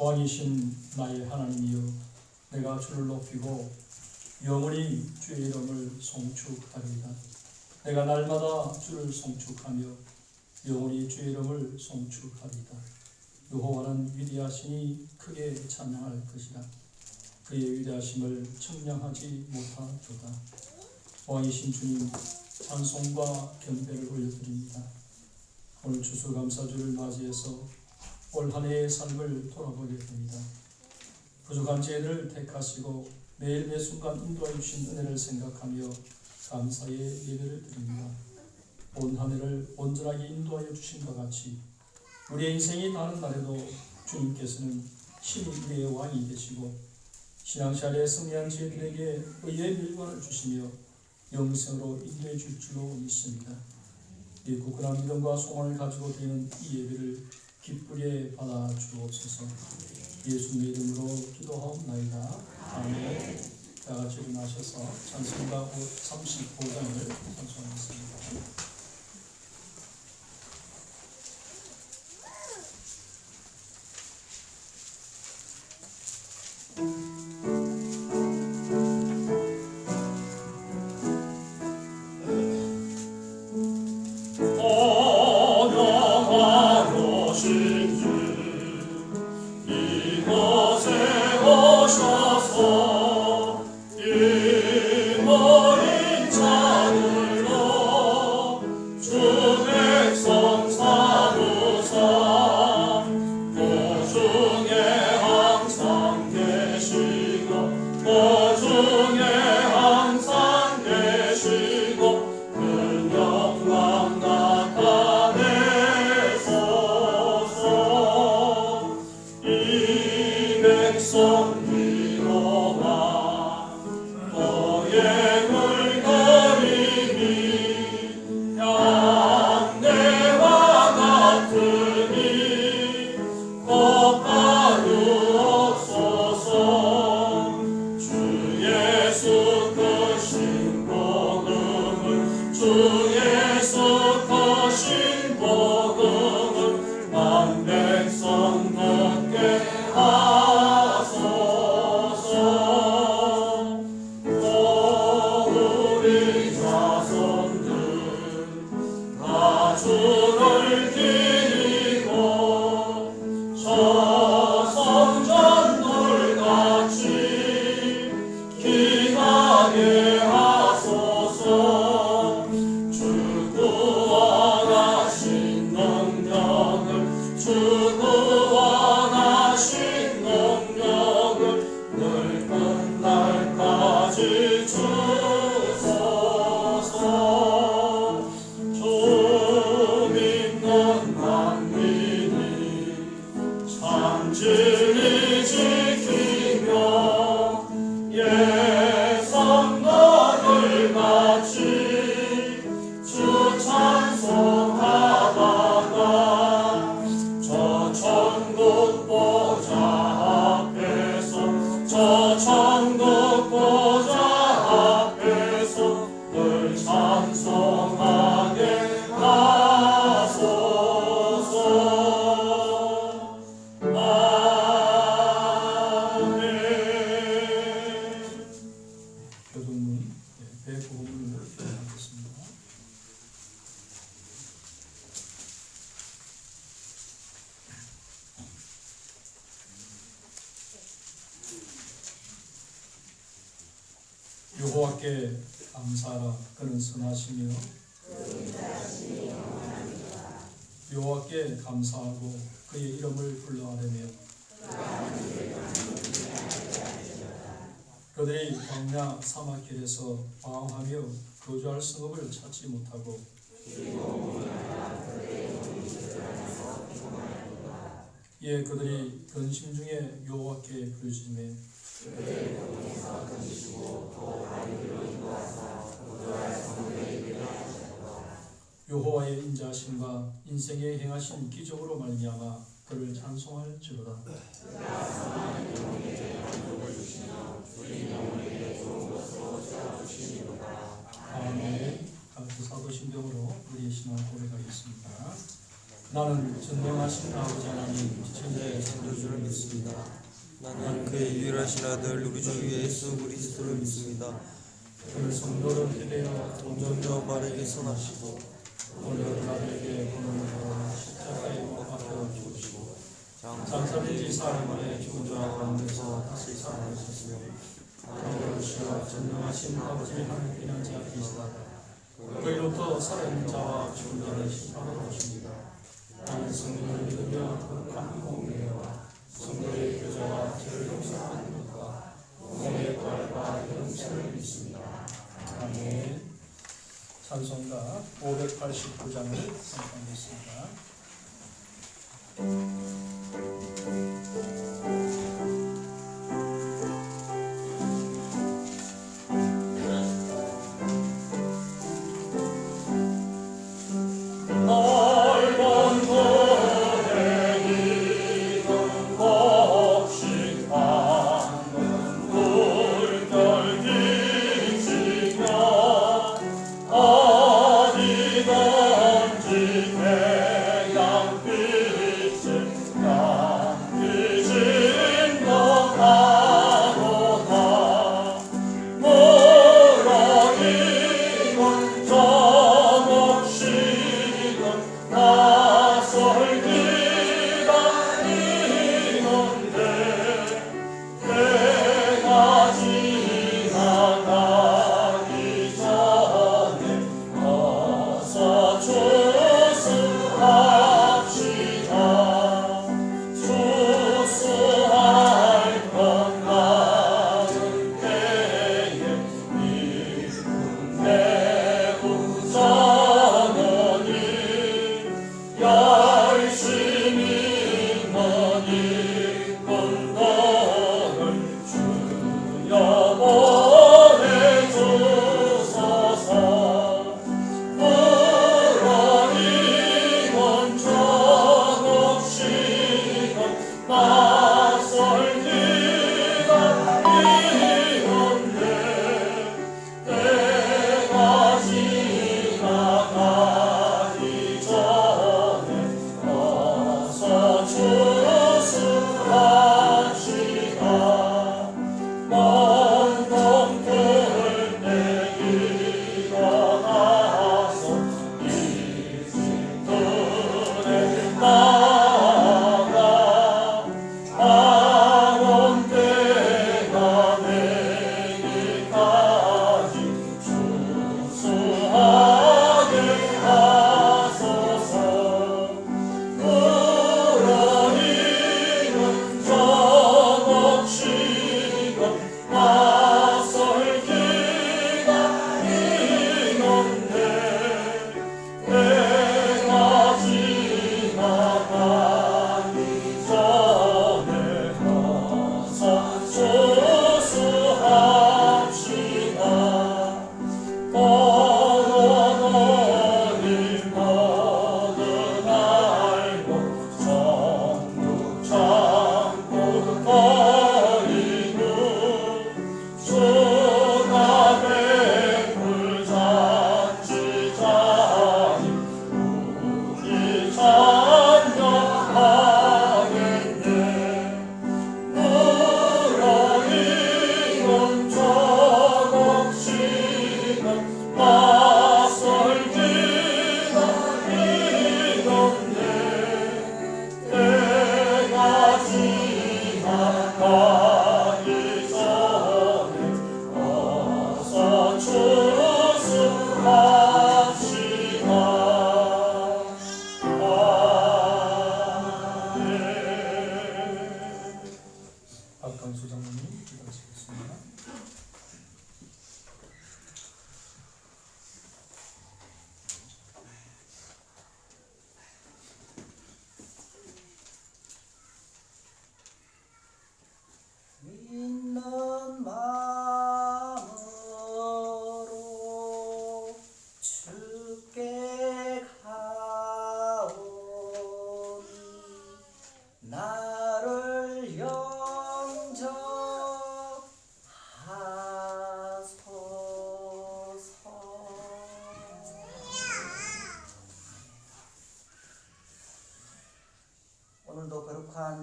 왕이신 나의 하나님이여, 내가 주를 높이고 영원히 주의 이름을 송축하리이다. 내가 날마다 주를 송축하며 영원히 주의 이름을 송축하리이다. 여호와는 위대하시니 크게 찬양할 것이라. 그의 위대하심을 청량하지 못하도다. 왕이신 주님, 찬송과 경배를 올려드립니다. 오늘 추수감사주를 맞이해서 올 한 해의 삶을 돌아보게 됩니다. 부족한 죄를 택하시고 매일 매순간 인도해 주신 은혜를 생각하며 감사의 예배를 드립니다. 온 한 해를 온전하게 인도하여 주신 것 같이 우리의 인생이 다른 날에도 주님께서는 신이 우리의 왕이 되시고 신앙생활에 승리한 저희들에게 의의 밀관을 주시며 영생으로 인도해 줄 줄로 믿습니다. 이 굳건한 믿음과 소망을 가지고 드리는 이 예배를 기쁘게 받아 주옵소서. 예수님의 이름으로 기도하옵나이다. 아멘. 다 같이 일어나셔서 찬송가 35장을 찬송하겠습니다. 여호와께 감사하라. 그는 선하시며 여호와께 감사하고 그의 이름을 불러하려며 그들이 광야 사막길에서 방황하며 거주할 성읍을 찾지 못하고 이에 그들이 근심 중에 여호와께 부르짖음에 여호와의 인자하심과 인생에 행하신 기적으로 말미암아 그를 찬송할지로다. 아멘. 각기 사도신경으로 우리의 신앙 고백하겠습니다. 나는 전능하신 아버지 하나님 천지의 창조주를 믿습니다. 나는 그의 유일하신 아들 우리 주 예수 그리스도를 믿습니다. 그를 성도로 기대어 동정녀 마리아에게 선하시고 오늘 나에게 보내는 십자가에 못 박혀 죽으시고 장사된 지 4일 만에 죽은 자 가운데서 다시 살아나셨으며 하늘로시와 전능하신 아버지 하나님께 앉아계시다. 그로부터 살아있는 자와 죽은 자를 심판하러 오십니다. 나는 성령을 믿으며 거룩한 공예와 성도의 교제와 죄를 용서하는 것과 몸의 부활과 영생을 믿습니다. 아멘. 찬송가 589장을 선포하겠습니다.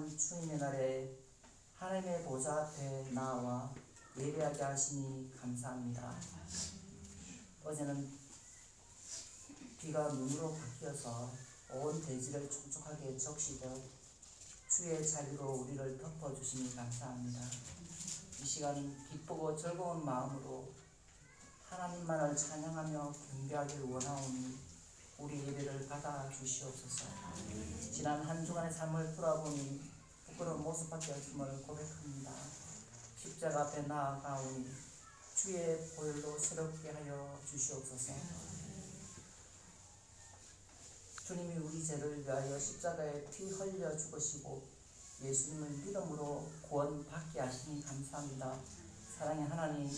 귀한 주님의 날에 하나님의 보좌 앞에 나와 예배하게 하시니 감사합니다. 어제는 비가 눈으로 바뀌어서 온 대지를 촉촉하게 적시듯 주의 자비로 우리를 덮어주시니 감사합니다. 이 시간 기쁘고 즐거운 마음으로 하나님만을 찬양하며 경배하기를 원하오니 우리 예배를 받아 주시옵소서. 지난 한 주간의 삶을 돌아보니 부끄러운 모습밖에 없음을 고백합니다. 십자가 앞에 나아가오니 주의 보혈로 새롭게 하여 주시옵소서. 주님이 우리 죄를 위하여 십자가에 피 흘려 죽으시고 예수님을 믿음으로 구원받게 하시니 감사합니다. 사랑의 하나님,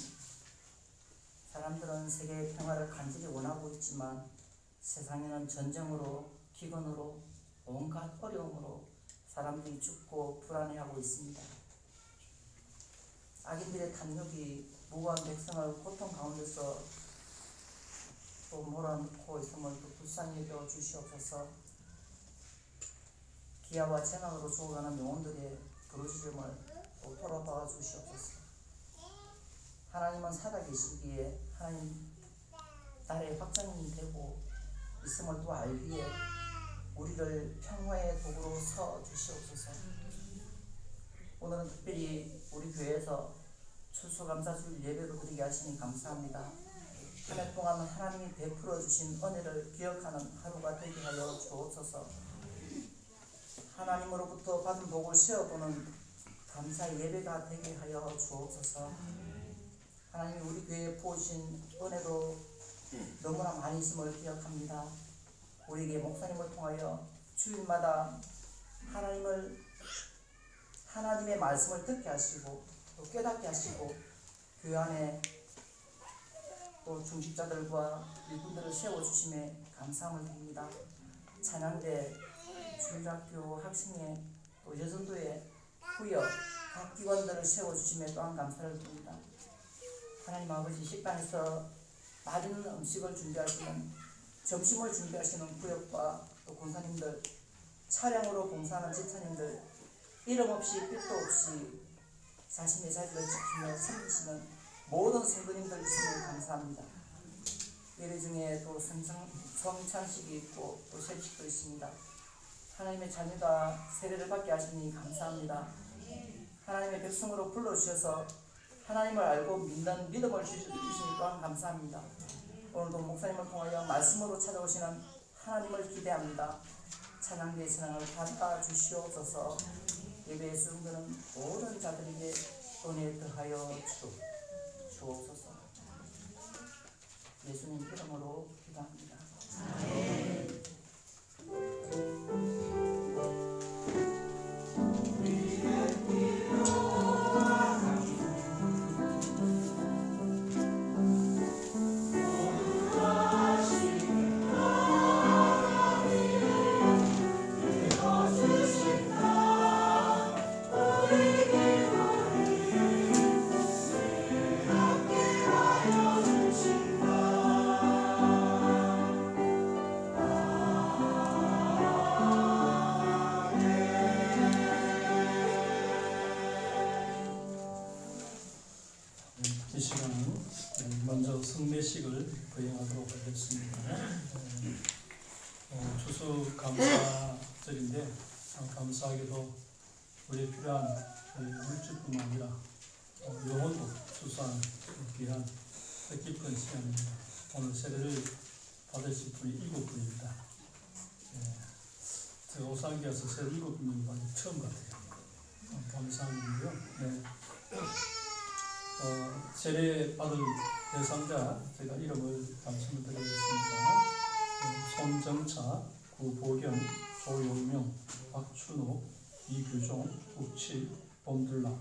사람들은 세계의 평화를 간절히 원하고 있지만 세상에는 전쟁으로, 기근으로, 온갖 어려움으로 사람들이 죽고 불안해하고 있습니다. 악인들의 탐욕이 무고한 백성을 고통 가운데서 또 몰아넣고 있음을 또 불쌍히 여겨 주시옵소서. 기아와 재난으로 죽어가는 영혼들의 부르짖음을 또 돌아봐 주시옵소서. 하나님은 살아계시기에 하나님 나라의 확장이 되고 있음을 또 알기에 우리를 평화의 도구로 서 주시옵소서. 오늘은 특별히 우리 교회에서 추수감사주일 예배로 드리게 하시니 감사합니다. 한 해 동안 하나님이 베풀어 주신 은혜를 기억하는 하루가 되게 하여 주옵소서. 하나님으로부터 받은 복을 세어보는 감사의 예배가 되게 하여 주옵소서. 하나님이 우리 교회에 부으신 은혜도 너무나 많이 있음을 기억합니다. 우리에게 목사님을 통하여 주일마다 하나님의 말씀을 듣게 하시고 또 깨닫게 하시고 교회 안에 또 중직자들과 일꾼들을 세워주심에 감사함을 드립니다. 찬양대, 주일학교 학생회, 또 여전도의 후여 각 기관들을 세워주심에 또한 감사를 드립니다. 하나님 아버지, 식당에서 맛있는 음식을 준비하시는, 점심을 준비하시는 구역과 또 권사님들, 차량으로 봉사하는 집사님들, 이름 없이 뜻도 없이 자신의 자리를 지키며 섬기시는 모든 성도님들 있음을 감사합니다. 예배 중에 또 성찬식이 있고 또 세식도 있습니다. 하나님의 자녀가 세례를 받게 하시니 감사합니다. 하나님의 백성으로 불러주셔서 하나님을 알고 믿는 믿음을 주시니 또한 감사합니다. 오늘도 목사님을 통하여 말씀으로 찾아오시는 하나님을 기대합니다. 찬양대의 찬양을 받아 주시옵소서. 예배에 수용되는 모든 자들에게 은혜 더하여 주옵소서. 예수님 이름으로 기도합니다. 아멘. 이 시간은 먼저 성례식을 거행하도록 하겠습니다. 추수감사절인데 감사하게도 우리의 필요한 물질뿐만 아니라 영혼도 추수하는 귀한 뜻깊은 시간입니다. 오늘 세례를 받으실 분이 7분입니다. 제가 오산기에서 세례 7분이 받은 처음 같아요. 감사한 일이고요. 세례 받을 대상자 제가 이름을 말씀을 드리겠습니다. 손정차, 구보경, 조용명, 박춘호, 이규종, 국칠, 범들라.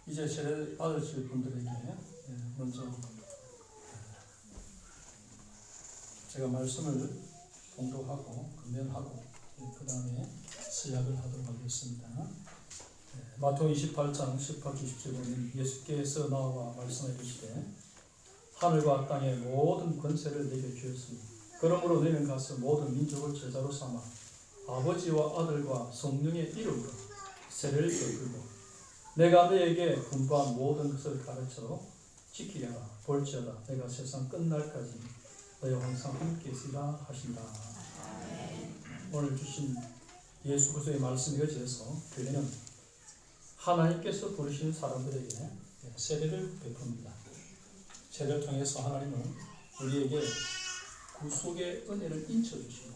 이제 세례 받으실 분들에게 먼저 제가 말씀을 봉독하고 금연하고 그 다음에 서약을 하도록 하겠습니다. 마태복음 28장 18절 17절은 예수께서 나와 말씀해 주시되 하늘과 땅의 모든 권세를 내게 주었으니 그러므로 너희는 가서 모든 민족을 제자로 삼아 아버지와 아들과 성령의 이름으로 세례를 베풀고 내가 너에게 분부한 모든 것을 가르쳐 지키려라. 볼지어다 내가 세상 끝날까지 너희와 항상 함께 있으리라 하신다. 오늘 주신 예수 그리스도의 말씀에 의지해서 교회는 하나님께서 부르신 사람들에게 세례를 베풉니다. 세례를 통해서 하나님은 우리에게 구속의 은혜를 인쳐주시고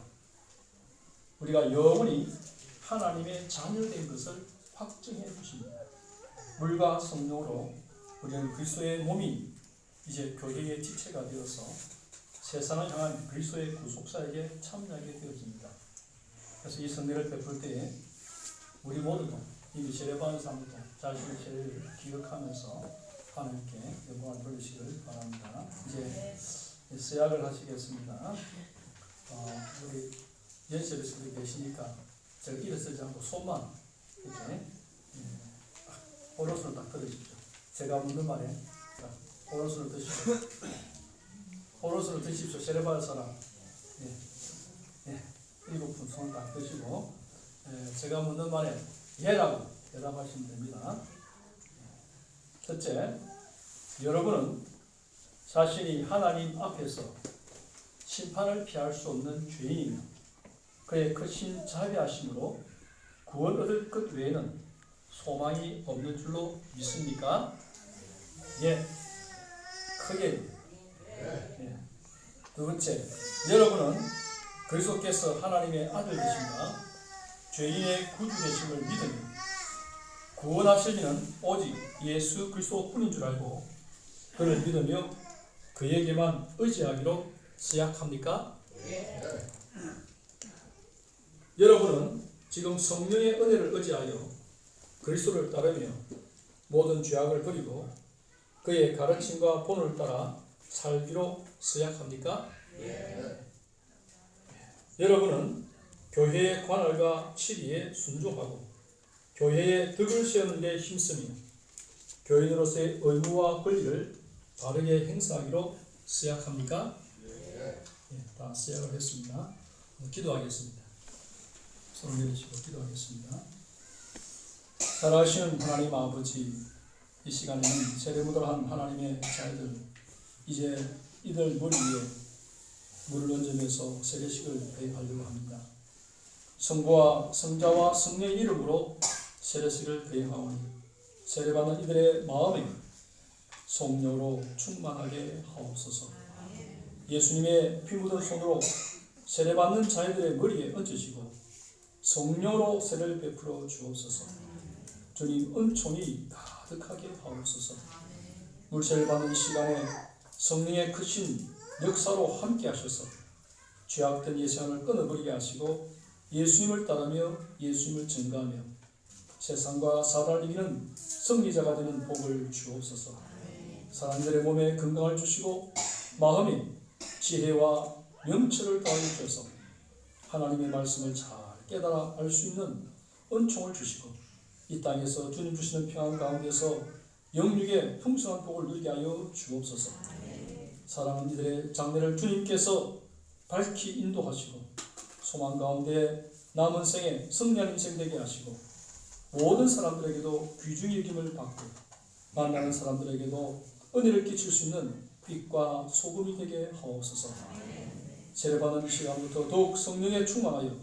우리가 영원히 하나님의 자녀된 것을 확증해 주십니다. 물과 성령으로 우리는 그리스도의 몸이 이제 교회의 지체가 되어서 세상을 향한 그리스도의 구속사에게 참여하게 되어집니다. 그래서 이 성례를 베풀 때에 우리 모두도 이미 세례받은 사람들도 자신의 세례를 기억하면서 하나님께 영광을 돌리시길 바랍니다. 이제 서약을 하시겠습니다. 우리 연세대에서 계시니까 제가 일어서지 않고 손만 이렇게 오른손을 딱 들으십시오. 제가 묻는 말에 오른손을 드십시오. 오른손을 드십시오. 세례받을 사람. 일곱 분 손을 딱 드시고 제가 묻는 말에 예라고 대답하시면 됩니다. 첫째, 여러분은 자신이 하나님 앞에서 심판을 피할 수 없는 죄인이며 그의 크신 자비하심으로 구원 얻을 것 외에는 소망이 없는 줄로 믿습니까? 예. 크게. 예. 두 번째, 여러분은 그리스도께서 하나님의 아들 되심과 죄인의 구주 되심을 믿으며 구원하실 이는 오직 예수 그리스도뿐인 줄 알고 그를 믿으며 그에게만 의지하기로 서약합니까? 예. 여러분은 지금 성령의 은혜를 의지하여 그리스도를 따르며 모든 죄악을 버리고 그의 가르침과 본을 따라 살기로 서약합니까? 예. 여러분은 교회의 관할과 치리에 순종하고 교회의 덕을 세우는 데 힘쓰며 교인으로서의 의무와 권리를 바르게 행사하기로 서약합니까? 예, 다 서약을 했습니다. 기도하겠습니다. 손을 내리시고 기도하겠습니다. 살아계시는 하나님 아버지, 이 시간에는 세례무도한 하나님의 자녀들, 이제 이들 머리 위에 물을 얹으면서 세례식을 대행하려고 합니다. 성부와 성자와 성령의 이름으로 세례식을 대행하오니 세례받는 이들의 마음에 성령으로 충만하게 하옵소서. 예수님의 피 묻은 손으로 세례받는 자녀들의 머리에 얹으시고 성령으로 세례를 베풀어 주옵소서. 주님 은총이 가득하게 하옵소서. 물세를 받는 시간에 성령의 크신 역사로 함께 하셔서 죄악된 예생을 끊어버리게 하시고 예수님을 따르며 예수님을 증거하며 세상과 사단을 이기는 승리자가 되는 복을 주옵소서. 사람들의 몸에 건강을 주시고 마음에 지혜와 명철을 더하여 주셔서 하나님의 말씀을 잘 깨달아 알 수 있는 은총을 주시고 이 땅에서 주님 주시는 평안 가운데서 영육의 풍성한 복을 누리게 하여 주옵소서. 사랑하는 이들의 장래를 주님께서 밝히 인도하시고 소망 가운데 남은 생에 승리한 인생 되게 하시고 모든 사람들에게도 귀중히 여김을 받고 만나는 사람들에게도 은혜를 끼칠 수 있는 빛과 소금이 되게 하옵소서. 세례받는 이 시간부터 더욱 성령에 충만하여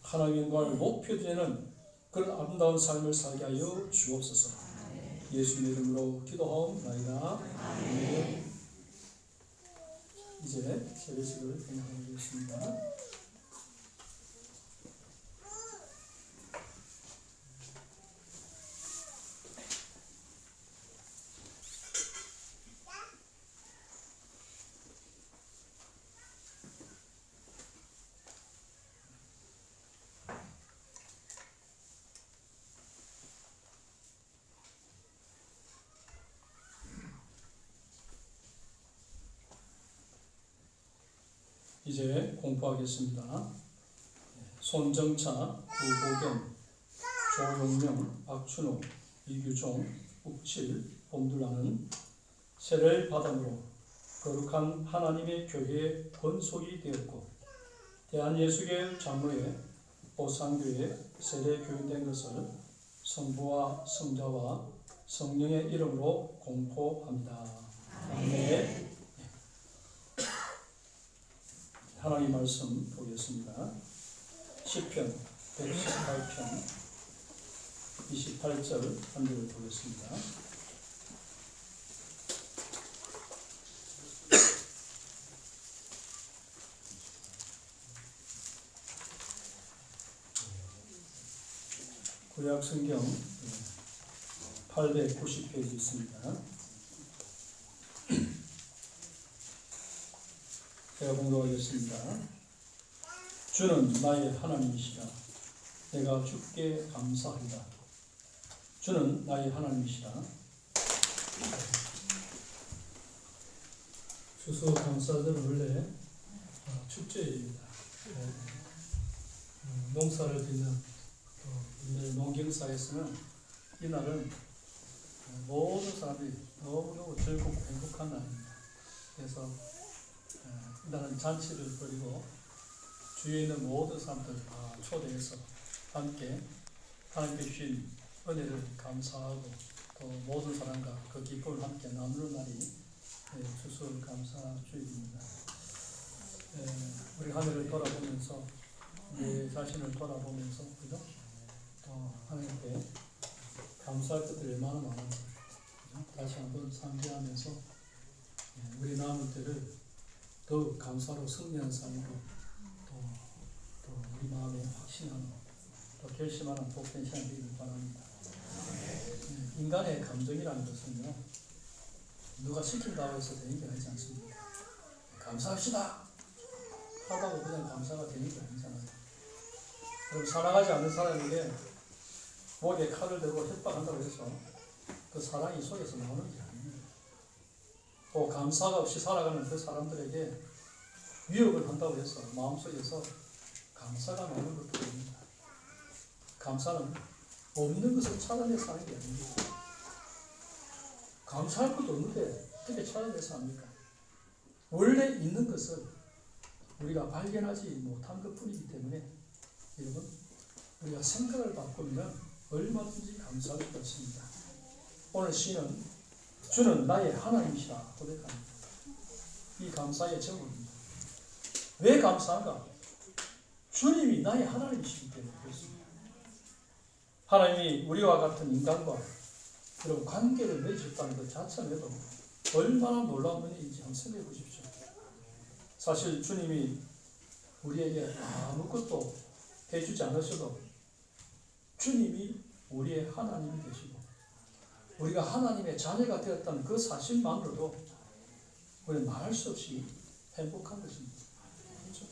하나님의 영광을 높여드리는 그런 아름다운 삶을 살게 하여 주옵소서. 예수님의 이름으로 기도하옵나이다. 아멘. 이제 세례식을 진행하겠습니다. 이제 공부하겠습니다. 손정차, 구보경, 조용명, 박춘호, 이규종, 욱칠, 봄둘라는 세례를 받음으로 거룩한 하나님의 교회의 권속이 되었고 대한예수교회 장로회 오상교회 세례 교인된 것을 성부와 성자와 성령의 이름으로 공포합니다. 아멘. 하나님 말씀 보겠습니다. 시편 118편 28절 한 절을 보겠습니다. 구약 성경 890페이지 있습니다. 제가 공독하겠습니다. 주는 나의 하나님이시라. 내가 주께 감사하리라. 주는 나의 하나님이시라. 추수감사절은 원래 축제입니다. 농사를 짓는 농경사에서는 이날은 모든 사람들이 너무너무 즐겁고 행복한 날입니다. 그래서 이날은 잔치를 벌이고 주위에 있는 모든 사람들 다 초대해서 함께 하나님께 주신 은혜를 감사하고 또 모든 사람과 그 기쁨을 함께 나누는 날이 추수감사주일입니다. 우리 하늘을 돌아보면서 내 자신을 돌아보면서 그죠? 또 하나님께 감사할 것들이 얼마나 많은지 다시 한번 상기하면서 우리 남은 때를 더욱 감사로 승리하는 삶으로 또 우리 마음에 확신하는 또 결심하는 복된 시간이 되기를 바랍니다. 인간의 감정이라는 것은요, 누가 시킨다고 해서 되는 게 아니지 않습니까? 감사합시다 하다고 그냥 감사가 되는 게 아니잖아요. 그럼 사랑하지 않는 사람에게 목에 칼을 들고 협박한다고 해서 그 사랑이 속에서 나오는 게 아닙니다. 또 감사가 없이 살아가는 그 사람들에게 위협을 한다고 해서 마음속에서 감사가 나오는 것도 아닙니다. 감사는 없는 것을 찾아내서 하는 게 아닙니다. 감사할 것도 없는데 어떻게 찾아내서 합니까? 원래 있는 것을 우리가 발견하지 못한 것뿐이기 때문에 여러분, 우리가 생각을 바꾸면 얼마든지 감사할 수 있습니다. 오늘 시는 주는 나의 하나님이시라 고백합니다. 이 감사의 제목입니다. 왜 감사한가? 주님이 나의 하나님이시기 때문에 그렇습니다. 하나님이 우리와 같은 인간과 여러분 관계를 맺으셨다는 것 자체에도 얼마나 놀라운 일인지 한번 생각해 보십시오. 사실 주님이 우리에게 아무것도 해주지 않으셔도 주님이 우리의 하나님이 되시고 우리가 하나님의 자녀가 되었다는 그 사실만으로도 우리는 말할 수 없이 행복한 것입니다. 그렇죠?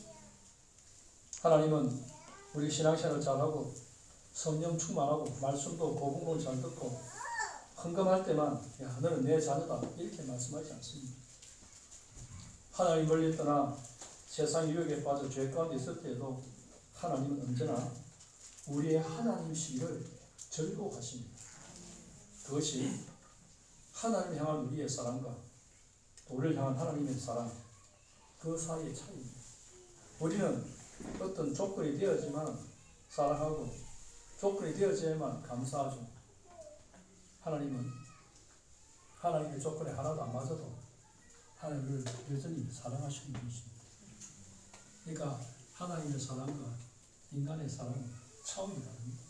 하나님은 우리 신앙생활을 잘하고 성령 충만하고 말씀도 고분고분 잘 듣고 헌금할 때만 야 너는 내 자녀다 이렇게 말씀하지 않습니다. 하나님 멀리 떠나 세상 유혹에 빠져 죄 가운데 있을 때에도 하나님은 언제나 우리의 하나님이시기를 즐거워하십니다. 그것이 하나님을 향한 우리의 사랑과 또 우리를 향한 하나님의 사랑 그 사이의 차이입니다. 우리는 어떤 조건이 되어야지만 사랑하고 조건이 되어져야만 감사하죠. 하나님은 하나님의 조건에 하나도 안 맞아도 하나님을 여전히 사랑하시는 분이십니다. 그러니까 하나님의 사랑과 인간의 사랑은 차원이 다릅니다.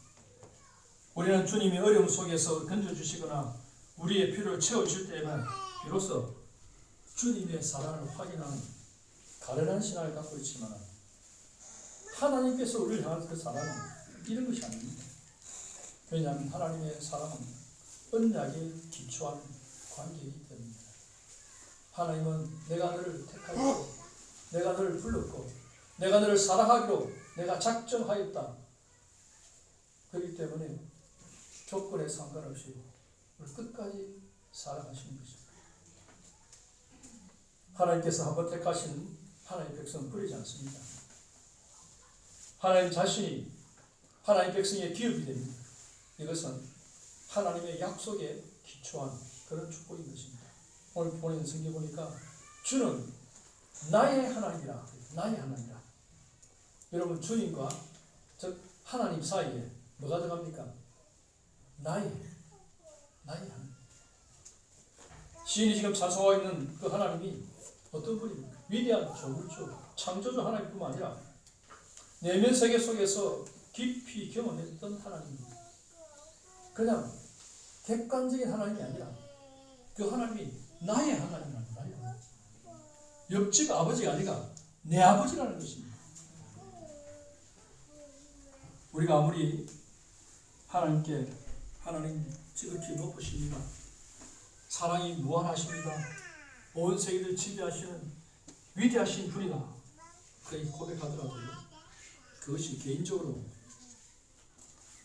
우리는 주님이 어려움 속에서 건져주시거나 우리의 필요를 채워주실 때에만 비로소 주님의 사랑을 확인하는 가련한 신앙을 갖고 있지만 하나님께서 우리를 향한 그 사랑은 이런 것이 아닙니다. 왜냐하면 하나님의 사랑은 언약에 기초한 관계이기 때문입니다. 하나님은 내가 너를 택하였고 내가 너를 불렀고 내가 너를 사랑하기로 내가 작정하였다. 그렇기 때문에 조건에 상관없이 우리 끝까지 사랑하시는 것입니다. 하나님께서 한번 택하신 하나님의 백성은 버리지 않습니다. 하나님 자신이 하나님 백성의 기업이 됩니다. 이것은 하나님의 약속에 기초한 그런 축복인 것입니다. 오늘 보내는 성경 보니까 주는 나의 하나님이라. 나의 하나님이라. 여러분 주님과 즉 하나님 사이에 뭐가 들어갑니까? 나의 하나님. 시인이 지금 찬송하고 있는 그 하나님이 어떤 분입니까? 위대한 조물주, 창조주 하나님뿐만 아니라 내면 세계 속에서 깊이 경험했던 하나님입니다. 그냥 객관적인 하나님이 아니라 그 하나님이 나의 하나님이라는 나의 하나님. 옆집 아버지가 아니라 내 아버지라는 것입니다. 우리가 아무리 하나님께 하나님 지극히 높으십니다. 사랑이 무한하십니다. 온 세계를 지배하시는 위대하신 분이다. 그렇게 고백하더라도요. 그것이 개인적으로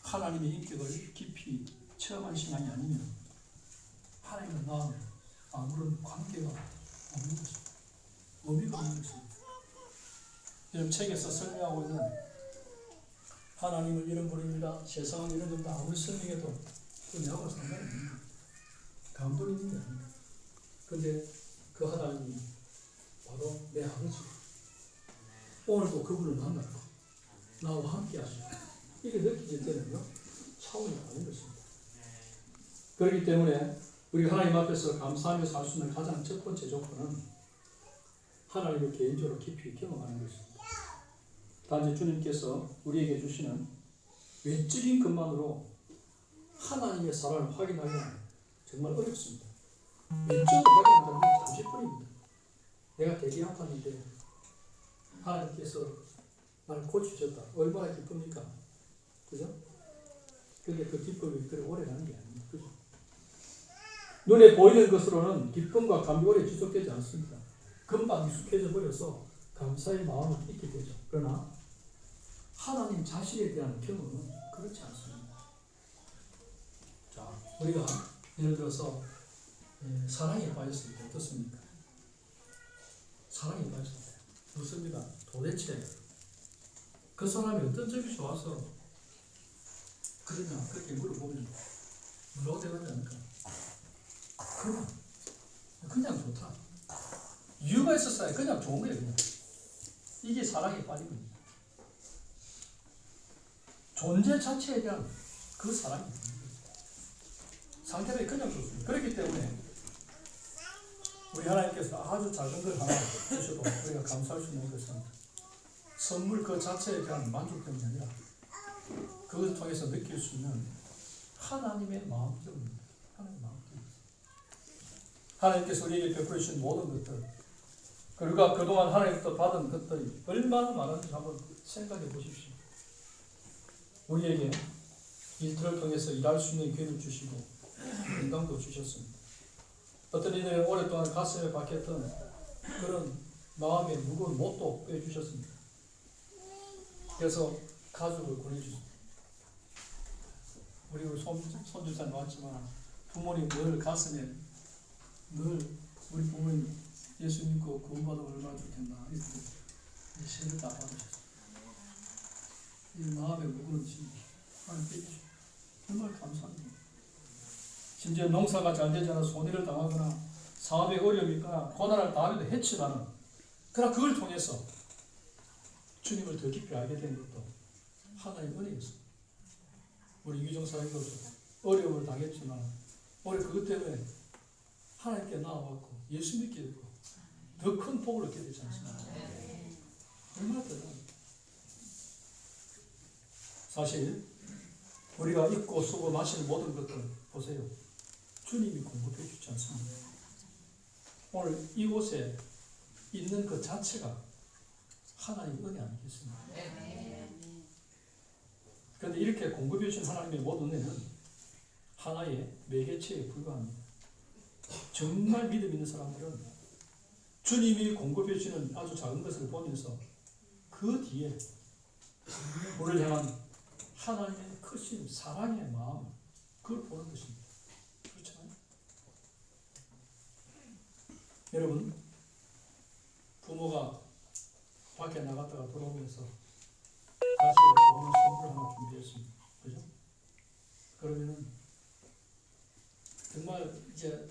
하나님의 인격을 깊이 체험한 신앙이 아니면 하나님과 나와 아무런 관계가 없는 것입니다. 의미가 없는 것입니다. 이런 책에서 설명하고 있는 하나님은 이런 분입니다. 세상은 이런 분입니다. 아무리 설명해도 그 내하고 상관이 없습니다. 감동이 있는 게 아닙니다. 그런데 그 하나님이 바로 내 아버지. 오늘도 그분을 만나고 나와 함께 하시고 이게 느껴질 때는요. 차원이 다른 것입니다. 그렇기 때문에 우리가 하나님 앞에서 감사하며 살 수 있는 가장 첫 번째 조건은 하나님을 개인적으로 깊이 경험하는 것입니다. 단지 주님께서 우리에게 주시는 외적인 것만으로 하나님의 사랑을 확인하기는 정말 어렵습니다. 외적으로 확인한다는 건 잠시뿐입니다. 내가 되게 아팠는데 하나님께서 나를 고치셨다. 얼마나 기쁩니까? 그죠? 근데 그 기쁨이 그렇게 오래 가는 게 아닙니다. 그죠? 눈에 보이는 것으로는 기쁨과 감이 오래 지속되지 않습니다. 금방 익숙해져 버려서 감사의 마음을 잊게 되죠. 그러나 하나님 자신에 대한 경험은 그렇지 않습니다. 자, 우리가 예를 들어서 사랑에 빠졌을 때 어떻습니까? 사랑에 빠졌을 때 묻습니다. 도대체 그 사람이 어떤 점이 좋아서 그러냐 그렇게 물어보면 뭐라고 대답하지 않을까? 그냥 좋다. 이유가 있었어요. 그냥 좋은 거예요. 그냥. 이게 사랑에 빠진 겁니다. 존재 자체에 대한 그 사랑이 상대방이 그냥 좋습니다. 그렇기 때문에 우리 하나님께서 아주 작은 걸 하나 주셔도 우리가 감사할 수 있는 것은 선물 그 자체에 대한 만족 때문이 아니라 그것을 통해서 느낄 수 있는 하나님의 마음 때문입니다. 하나님의 마음 때문입니다. 하나님께서 우리에게 베풀어 주신 모든 것들 그리고 그동안 하나님부터 받은 것들이 얼마나 많은지 한번 생각해 보십시오. 우리에게 일터를 통해서 일할 수 있는 기회를 주시고 건강도 주셨습니다. 어떤 이들은 오랫동안 가슴에 박혔던 그런 마음의 무거운 못도 빼주셨습니다. 그래서 가족을 보내주셨습니다. 우리 손주사님 왔지만 부모님 늘 가슴에 늘 우리 부모님 예수 믿고 구원받으면 얼마나 좋겠나 이 시를 다 받으셨습니다. 이 마음의 무거운 짐 하나님 빼주시고 정말 감사합니다. 심지어 농사가 잘 되지 않아 손해를 당하거나 사업에 어려움이 있거나 고난을 당하기도 했지만 그러나 그걸 통해서 주님을 더 깊이 알게 된 것도 하나님의 은혜였습니다. 우리 유정사님도 어려움을 당했지만 오늘 그것 때문에 하나님께 나와갖고 예수 믿게 되고 더 큰 복을 얻게 되지 않습니까? 얼마나 대단합니까? 사실 우리가 입고 쓰고 마시는 모든 것들 보세요. 주님이 공급해 주지 않습니다. 오늘 이곳에 있는 그 자체가 하나님의 은혜 아니겠습니까? 그런데 이렇게 공급해 주신 하나님의 모든 은혜는 하나의 매개체에 불과합니다. 정말 믿음 있는 사람들은 주님이 공급해 주시는 아주 작은 것을 보면서 그 뒤에 우리를 향한 하나님의 크신 사랑의 마음 그걸 보는 것입니다. 그렇잖아요? 여러분 부모가 밖에 나갔다가 돌아오면서 다시 오늘 선물을 하나 준비했습니다. 그죠? 그러면은 정말 이제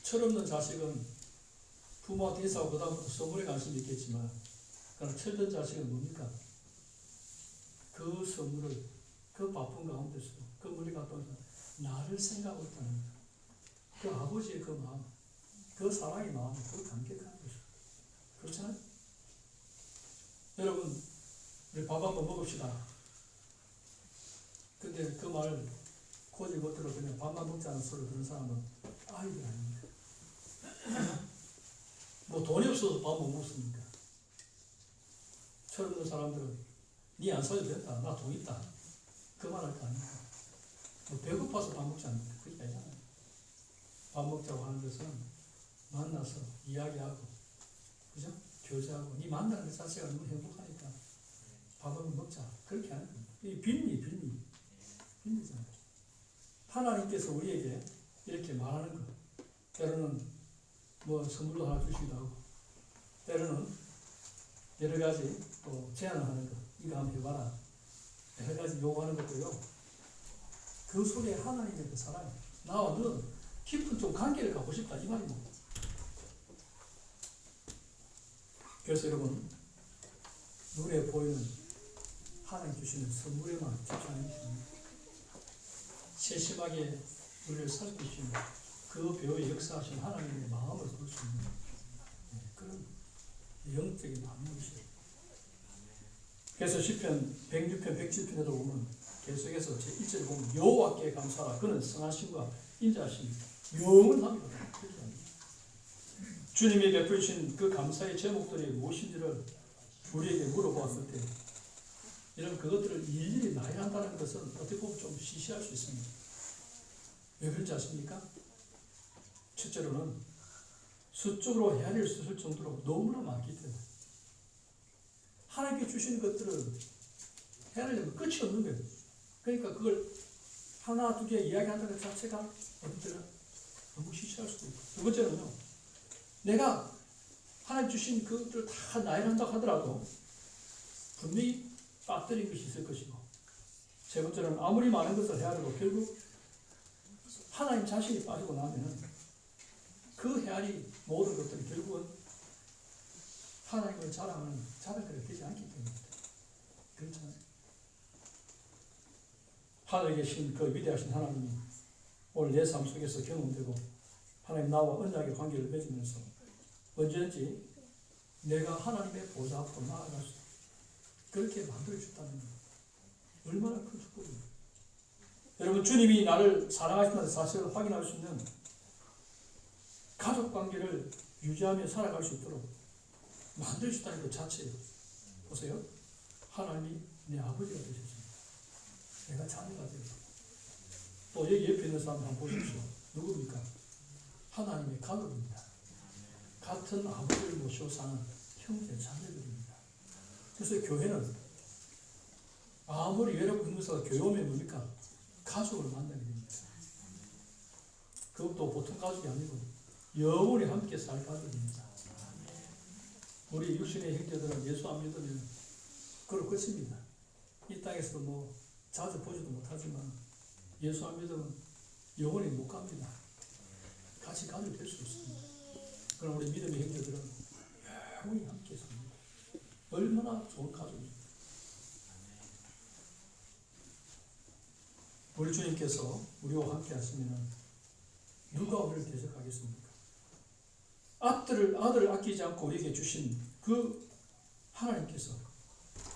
철없는 자식은 부모한테 인사하고 그 다음부터 선물에 관심이 있겠지만 그러나 철든 자식은 뭡니까? 그 선물을 그 바쁜 가운데서 그 멀리 갔다 오면서 나를 생각하고 있다는 거예요. 그 아버지의 그 마음, 그 사랑의 마음, 그 감격한 거죠. 그렇잖아요? 여러분, 우리 밥 한번 먹읍시다. 근데 그 말 고집 못 들어 그냥 밥만 먹자는 소리 듣는 사람은 아이들 아닙니까? 뭐 돈이 없어서 밥 못 먹습니까? 철없는 사람들은 니 안 사줘도 된다. 나 돈 있다. 그 말 할 거 아닙니까? 뭐 배고파서 밥 먹지 않습니까? 그게 아니잖아요. 밥 먹자고 하는 것은 만나서 이야기하고, 그죠? 교제하고, 니 만나는 것 자체가 너무 행복하니까 밥을 먹자. 그렇게 하는 겁니다. 이 빈리잖아요. 하나님께서 우리에게 이렇게 말하는 것. 때로는 뭐 선물도 하나 주시기도 하고, 때로는 여러 가지 또 제안을 하는 것. 이거 한번 해봐라. 여러 가지 요구하는 것도요. 그 속에 하나님의 그 사랑, 나와 너는 깊은 좀 관계를 갖고 싶다. 이 말입니다. 그래서 여러분, 눈에 보이는 하나님 주시는 선물에만 집중하는 것입니다. 세심하게 우리를 살피시는 그 배우의 역사하신 하나님의 마음을 볼 수 있는 그런 영적인 안목이시죠. 그래서 시편 106편 107편에도 보면 계속해서 제1절에 보면 여호와께 감사하라. 그는 선하심과 인자하심 영원합니다. 그렇게 합니다. 주님이 베푸신 그 감사의 제목들이 무엇인지를 우리에게 물어보았을 때 이런 그것들을 일일이 나열한다는 것은 어떻게 보면 좀 시시할 수 있습니다. 왜 그런지 아십니까? 첫째로는 수적으로 헤아릴 수 있을 정도로 너무나 많기 때문에 하나님께 주시는 것들은 헤아리려면 끝이 없는 거예요. 그러니까 그걸 하나 두 개 이야기한다는 것 자체가 어떤 때는 너무 시시할 수도 있고, 두 번째는요, 내가 하나님 주신 그것들을 다 나열한다고 하더라도 분명히 빠뜨린 것이 있을 것이고, 세 번째는 아무리 많은 것을 헤아려도 결국 하나님 자신이 빠지고 나면 그 헤아리 모든 것들이 결국은 하나님을 자랑하는 자랑거리가 되지 않기 때문입니다. 그렇잖아요. 하늘에 계신 그 위대하신 하나님이 오늘 내 삶 속에서 경험되고 하나님 나와 언약의 관계를 맺으면서 언제든지 내가 하나님의 보좌 앞으로 나아갈 수 그렇게 만들어줬다는 것 얼마나 큰 축복입니까? 여러분, 주님이 나를 사랑하신다는 사실을 확인할 수 있는 가족 관계를 유지하며 살아갈 수 있도록 만들어줬다는 것 자체예요. 보세요. 하나님이 내 아버지가 되셨습니다. 내가 자녀가 되었습니다. 또 여기 옆에 있는 사람 한번 보십시오. 누굽니까? 하나님의 가족입니다. 같은 아버지를 모시고 사는 형제 자매들입니다. 그래서 교회는 아무리 외롭고 힘들어서 교회 오면 뭡니까? 가족을 만나게 됩니다. 그것도 보통 가족이 아니고 영원히 함께 살 가족입니다. 우리 육신의 형제들은 예수 안 믿으면 그럴 것입니다. 이 땅에서 뭐 자주 보지도 못하지만 예수 안 믿으면 영원히 못 갑니다. 같이 가족이 될 수 있습니다. 그럼 우리 믿음의 형제들은 영원히 함께 삽니다. 얼마나 좋은 가족입니다. 우리 주님께서 우리와 함께 하시면 누가 우리를 대적하겠습니까? 아들을 아끼지 않고 우리에게 주신 그 하나님께서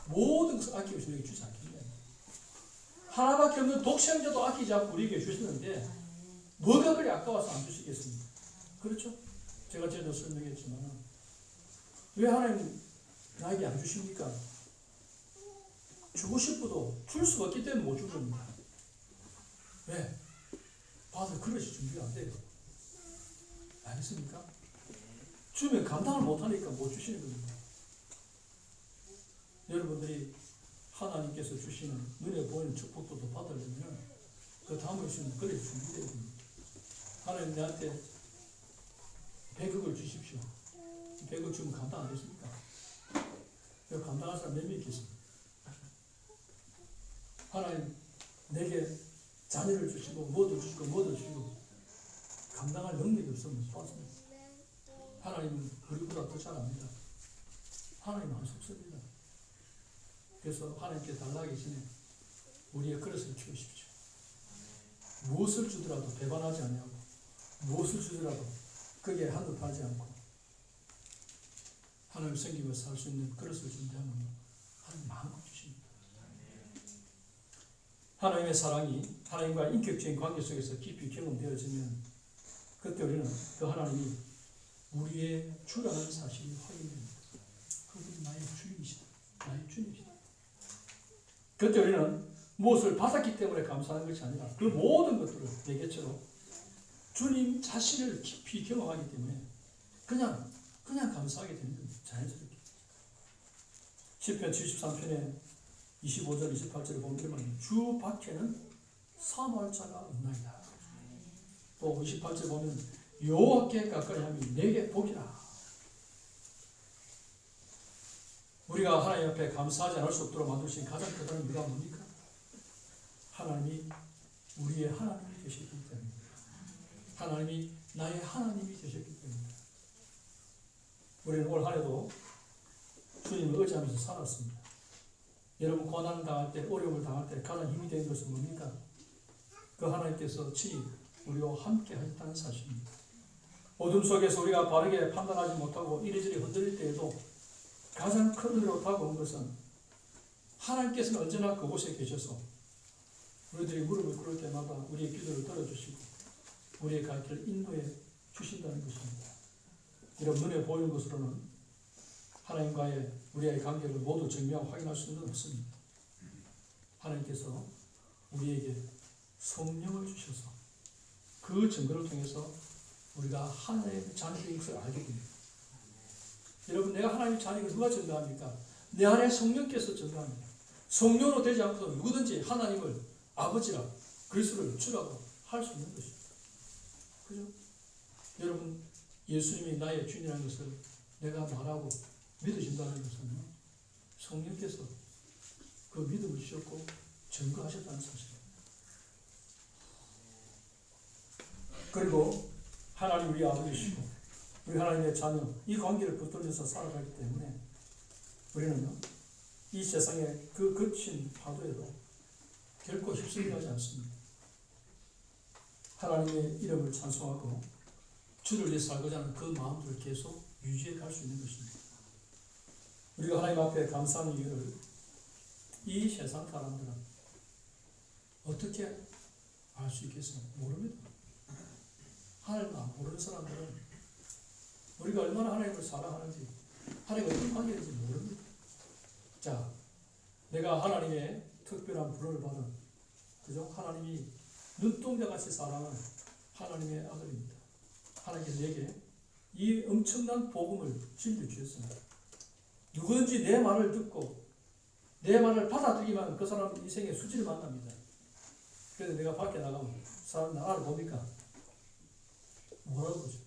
모든 것을 아끼고 우리에게 주지 않겠냐. 하나밖에 없는 독생자도 아끼지 않고 우리에게 주시는데 뭐가 그리 아까워서 안 주시겠습니까? 그렇죠? 제가 전에도 설명했지만 왜 하나님 나에게 안 주십니까? 주고 싶어도 줄 수가 없기 때문에 못 준 겁니다. 왜? 받을 그릇이 준비가 안 돼요. 알겠습니까? 주면 감당을 못하니까 못 주시는 겁니다. 여러분들이 하나님께서 주시는 눈에 보이는 축복도 받으려면 그 다음에 주시는 그릇이 준비되어야 됩니다. 하나님 내한테 100억을 주십시오. 100억 주면 감당 안 되십니까? 감당할 사람 몇 명 있겠습니까? 하나님 내게 자녀를 주시고 뭐도 주시고 감당할 능력이 없으면 못 받습니다. 하나님 하나님은 우리보다 더 잘 압니다. 하나님은 한 속습니다. 그래서 하나님께 달라기 전에 우리의 그릇을 치우십시오. 무엇을 주더라도 배반하지 아니하고 무엇을 주더라도 거기에 한눈하지 않고 하나님 섬기며 살 수 있는 그릇을 준비하면 하나님 마음껏 주십니다. 하나님의 사랑이 하나님과 인격적인 관계 속에서 깊이 경험되어지면 그때 우리는 그 하나님이 우리의 주라는 사실이 확인됩니다. 그분이 나의 주인이시다. 나의 주님이시다. 그때 우리는 무엇을 받았기 때문에 감사하는 것이 아니라 그 모든 것들을 내게처럼 주님 자신을 깊이 경험하기 때문에 그냥 감사하게 되는 겁니다. 자연스럽게. 시편 73편에 25절 28절에 보면 주 밖에는 사모할 자가 없나이다. 또 28절 보면 여호와께 가까이 함이 내게 복이라. 우리가 하나님 앞에 감사하지 않을 수 없도록 만드신 가장 크다는 이유가 뭡니까? 하나님이 우리의 하나님이 되셨기 때문입니다. 하나님이 나의 하나님이 되셨기 때문입니다. 우리는 올 한해도 주님을 의지하면서 살았습니다. 여러분 고난을 당할 때, 어려움을 당할 때 가장 힘이 되는 것은 뭡니까? 그 하나님께서 친히 우리와 함께 하셨다는 사실입니다. 어둠 속에서 우리가 바르게 판단하지 못하고 이리저리 흔들릴 때에도 가장 큰 은혜로 다가온 것은 하나님께서는 언제나 그곳에 계셔서 우리들이 무릎을 꿇을 때마다 우리의 기도를 들어주시고 우리의 갈 길을 인도해 주신다는 것입니다. 이런 눈에 보이는 것으로는 하나님과의 우리의 관계를 모두 증명하고 확인할 수는 없습니다. 하나님께서 우리에게 성령을 주셔서 그 증거를 통해서 우리가 하나님의 자녀인 것을 알게 됩니다. 여러분, 내가 하나님의 자녀인 것을 누가 증거합니까? 내 안에 성령께서 증거합니다. 성령으로 되지 않고서 누구든지 하나님을 아버지라 그리스도를 주라고 할 수 있는 것입니다. 그죠? 여러분, 예수님이 나의 주인이라는 것을 내가 말하고 믿으신다는 것은 성령께서 그 믿음을 주셨고 증거하셨다는 사실입니다. 그리고 하나님 우리 아버지시고 우리 하나님의 자녀, 이 관계를 붙들면서 살아가기 때문에 우리는 이 세상의 그 거친 파도에도 결코 휩쓸리지 않습니다. 하나님의 이름을 찬송하고 주를 위해 살고자 하는 그 마음들을 계속 유지해 갈 수 있는 것입니다. 우리가 하나님 앞에 감사하는 이유를 이 세상 사람들은 어떻게 알 수 있겠어요? 모릅니다. 하나님을 모르는 사람들은 우리가 얼마나 하나님을 사랑하는지, 하나님과 어떤 관계인지 모릅니다. 자, 내가 하나님의 특별한 불을 받은, 그죠? 하나님이 눈동자같이 사랑하는 하나님의 아들입니다. 하나님께서 내게 이 엄청난 복음을 진리주셨습니다. 누구든지 내 말을 듣고 내 말을 받아들이기만 하면 그 사람은 인생의 수지를 만납니다. 그래서 내가 밖에 나가면 사람 나를 봅니까? 뭐라고 그러죠?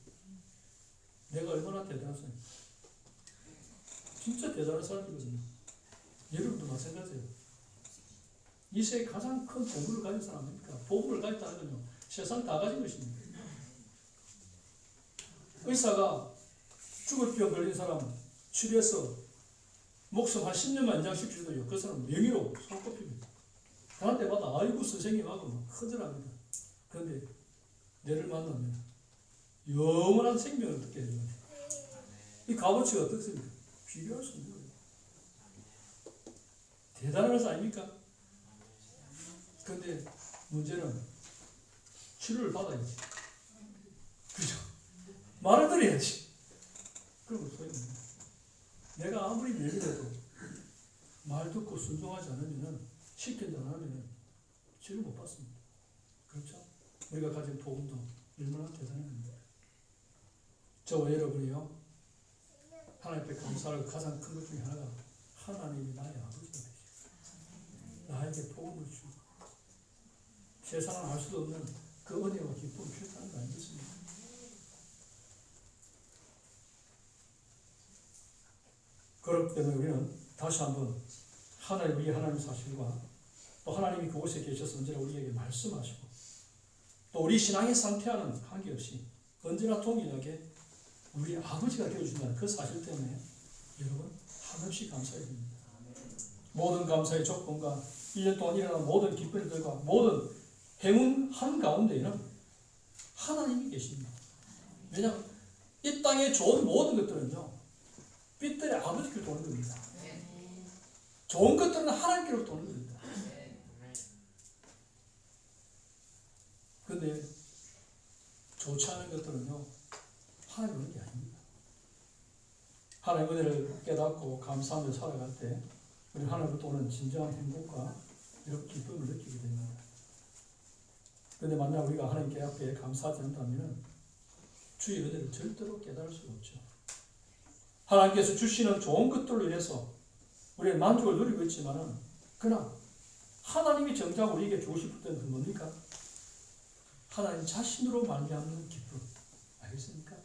내가 얼마나 대단한 사람입니까? 진짜 대단한 사람이거든요. 여러분도 마찬가지예요. 이 세상에 가장 큰 공부를 가진 사람입니까? 복음을 가졌다는 건요, 세상 다 가진 것입니다. 의사가 죽을 병 걸린 사람 치료해서 목숨 한 10년만 연장시켜줘도요, 그 사람 명의로 손꼽힙니다. 다른 때마다 아이고 선생님하고 허전합니다. 그런데 내를 만나면 영원한 생명을 얻게 해줍니다. 이 값어치가 어떻습니까? 비교할 수 없는 거예요. 대단한 것이 아닙니까? 그런데 문제는 치료를 받아야지. 그죠? 말을 들어야지. 그러면 소용없습니다. 내가 아무리 내밀어도 말 듣고 순종하지 않으면, 시킨다 안 하면 치료 못 받습니다. 그렇죠? 우리가 가진 복음도 얼마나 대단한 겁니다. 저와 여러분이요, 하나님 앞에 감사할 가장 큰 것 중에 하나가 하나님이 나의 아버지가 되시고 나에게 복음을 주고 세상은 알 수도 없는 그 은혜와 기쁨을 주셨다는 거 아니겠습니까? 그렇기 때문에 우리는 다시 한번 우리 하나님 사실과 또 하나님이 그곳에 계셔서 언제나 우리에게 말씀하시고 또 우리 신앙의 상태와는 관계없이 언제나 동일하게 우리 아버지가 되어준다는 그 사실 때문에 여러분 한없이 감사해야 됩니다. 모든 감사의 조건과 1년 동안 일어난 모든 기쁨들과 모든 행운 한가운데에는 하나님이 계십니다. 왜냐하면 이 땅에 좋은 모든 것들은요 삐뚤의 아버지께로 도는 겁니다. 좋은 것들은 하나님께로 도는 겁니다. 그런데 좋지 않은 것들은요 하나님 오는 게 아닙니다. 하나님 은혜를 깨닫고 감사하며 살아갈 때 우리 하나님으로부터 오는 진정한 행복과 이런 기쁨을 느끼게 됩니다. 그런데 만약 우리가 하나님께 앞에 감사하지 않다면 주의 은혜를 절대로 깨달을 수가 없죠. 하나님께서 주시는 좋은 것들로 인해서 우리는 만족을 누리고 있지만은 그러나 하나님이 정작 우리에게 주고 싶을 때는 그 뭡니까? 하나님 자신으로 말미암는 기쁨. 알겠습니까?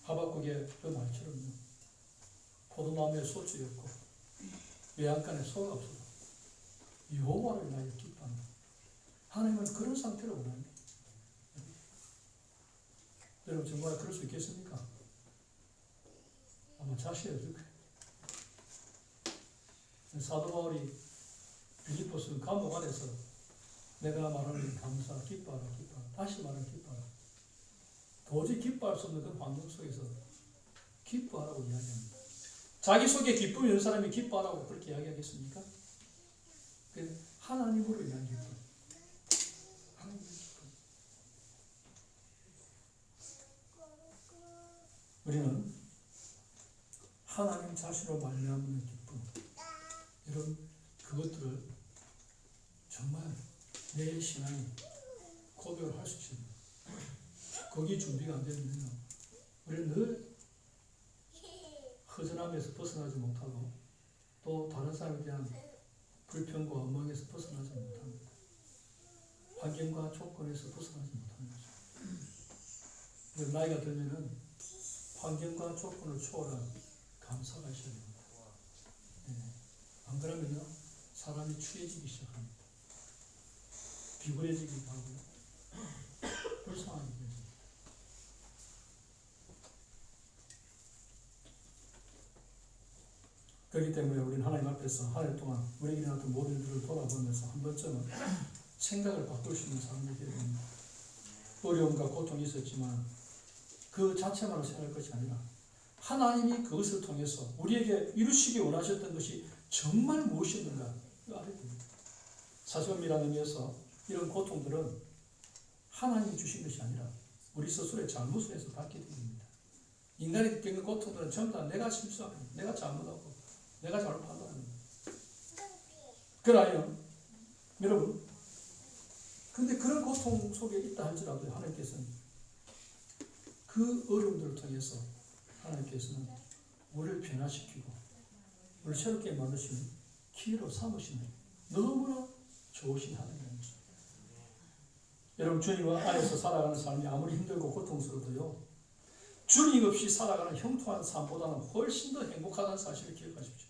하박국의 그 말처럼요. 포도나무에 소출이 없고 외양간에 소가 없어도 여호와를 인하여 기뻐한다. 하나님은 그런 상태를 원합니다. 여러분 정말 그럴 수 있겠습니까? 아마 자신이 없을 거예요. 사도 바울이 빌립보스 감옥 안에서 내가 말하는 감사, 기뻐하라, 기뻐하라. 다시 말하는 기뻐하라. 도저히 기뻐할 수 없는 그 환경 속에서 기뻐하라고 이야기합니다. 자기 속에 기쁨이 있는 사람이 기뻐하라고 그렇게 이야기하겠습니까? 하나님으로 인한 기쁨. 하나님의 기쁨. 우리는 하나님 자신으로 말미암는 기쁨. 여러분 그것들을 정말 내 신앙이 고백을 할 수 있습니다. 거기 준비가 안 되면 우리는 늘 허전함에서 벗어나지 못하고 또 다른 사람에 대한 불평과 원망에서 벗어나지 못합니다. 환경과 조건에서 벗어나지 못하는 거죠. 나이가 들면은 환경과 조건을 초월한 감사가 있어야 됩니다. 네. 안 그러면요 사람이 추해지기 시작합니다. 비굴해지기도 하고 불쌍하게 됩니다. 그렇기 때문에 우리는 하나님 앞에서 한 해 동안 우리에게 일어났던 모든 일들을 돌아보면서 한 번쯤은 생각을 바꿀 수 있는 삶이 되어야 됩니다. 어려움과 고통이 있었지만 그 자체만을 생각할 것이 아니라 하나님이 그것을 통해서 우리에게 이루시기 원하셨던 것이 정말 무엇이었는가 알아야 됩니다. 사실이라는 의미에서 이런 고통들은 하나님이 주신 것이 아니라 우리 스스로의 잘못을 해서 받게 됩니다. 인간이 겪는 고통들은 전부 다 내가 실수하고 내가 잘못하고 내가 잘못 판단하는 거예요. 그러나요 여러분 근데 그런 고통 속에 있다 할지라도 하나님께서는 그 어려움들을 통해서 하나님께서는 우리를 변화시키고 우리를 새롭게 만드시는 기회로 삼으시는 너무나 좋으신 하나님입니다. 여러분 주님 안에서 살아가는 삶이 아무리 힘들고 고통스러워도요 주님 없이 살아가는 형통한 삶보다는 훨씬 더 행복하다는 사실을 기억하십시오.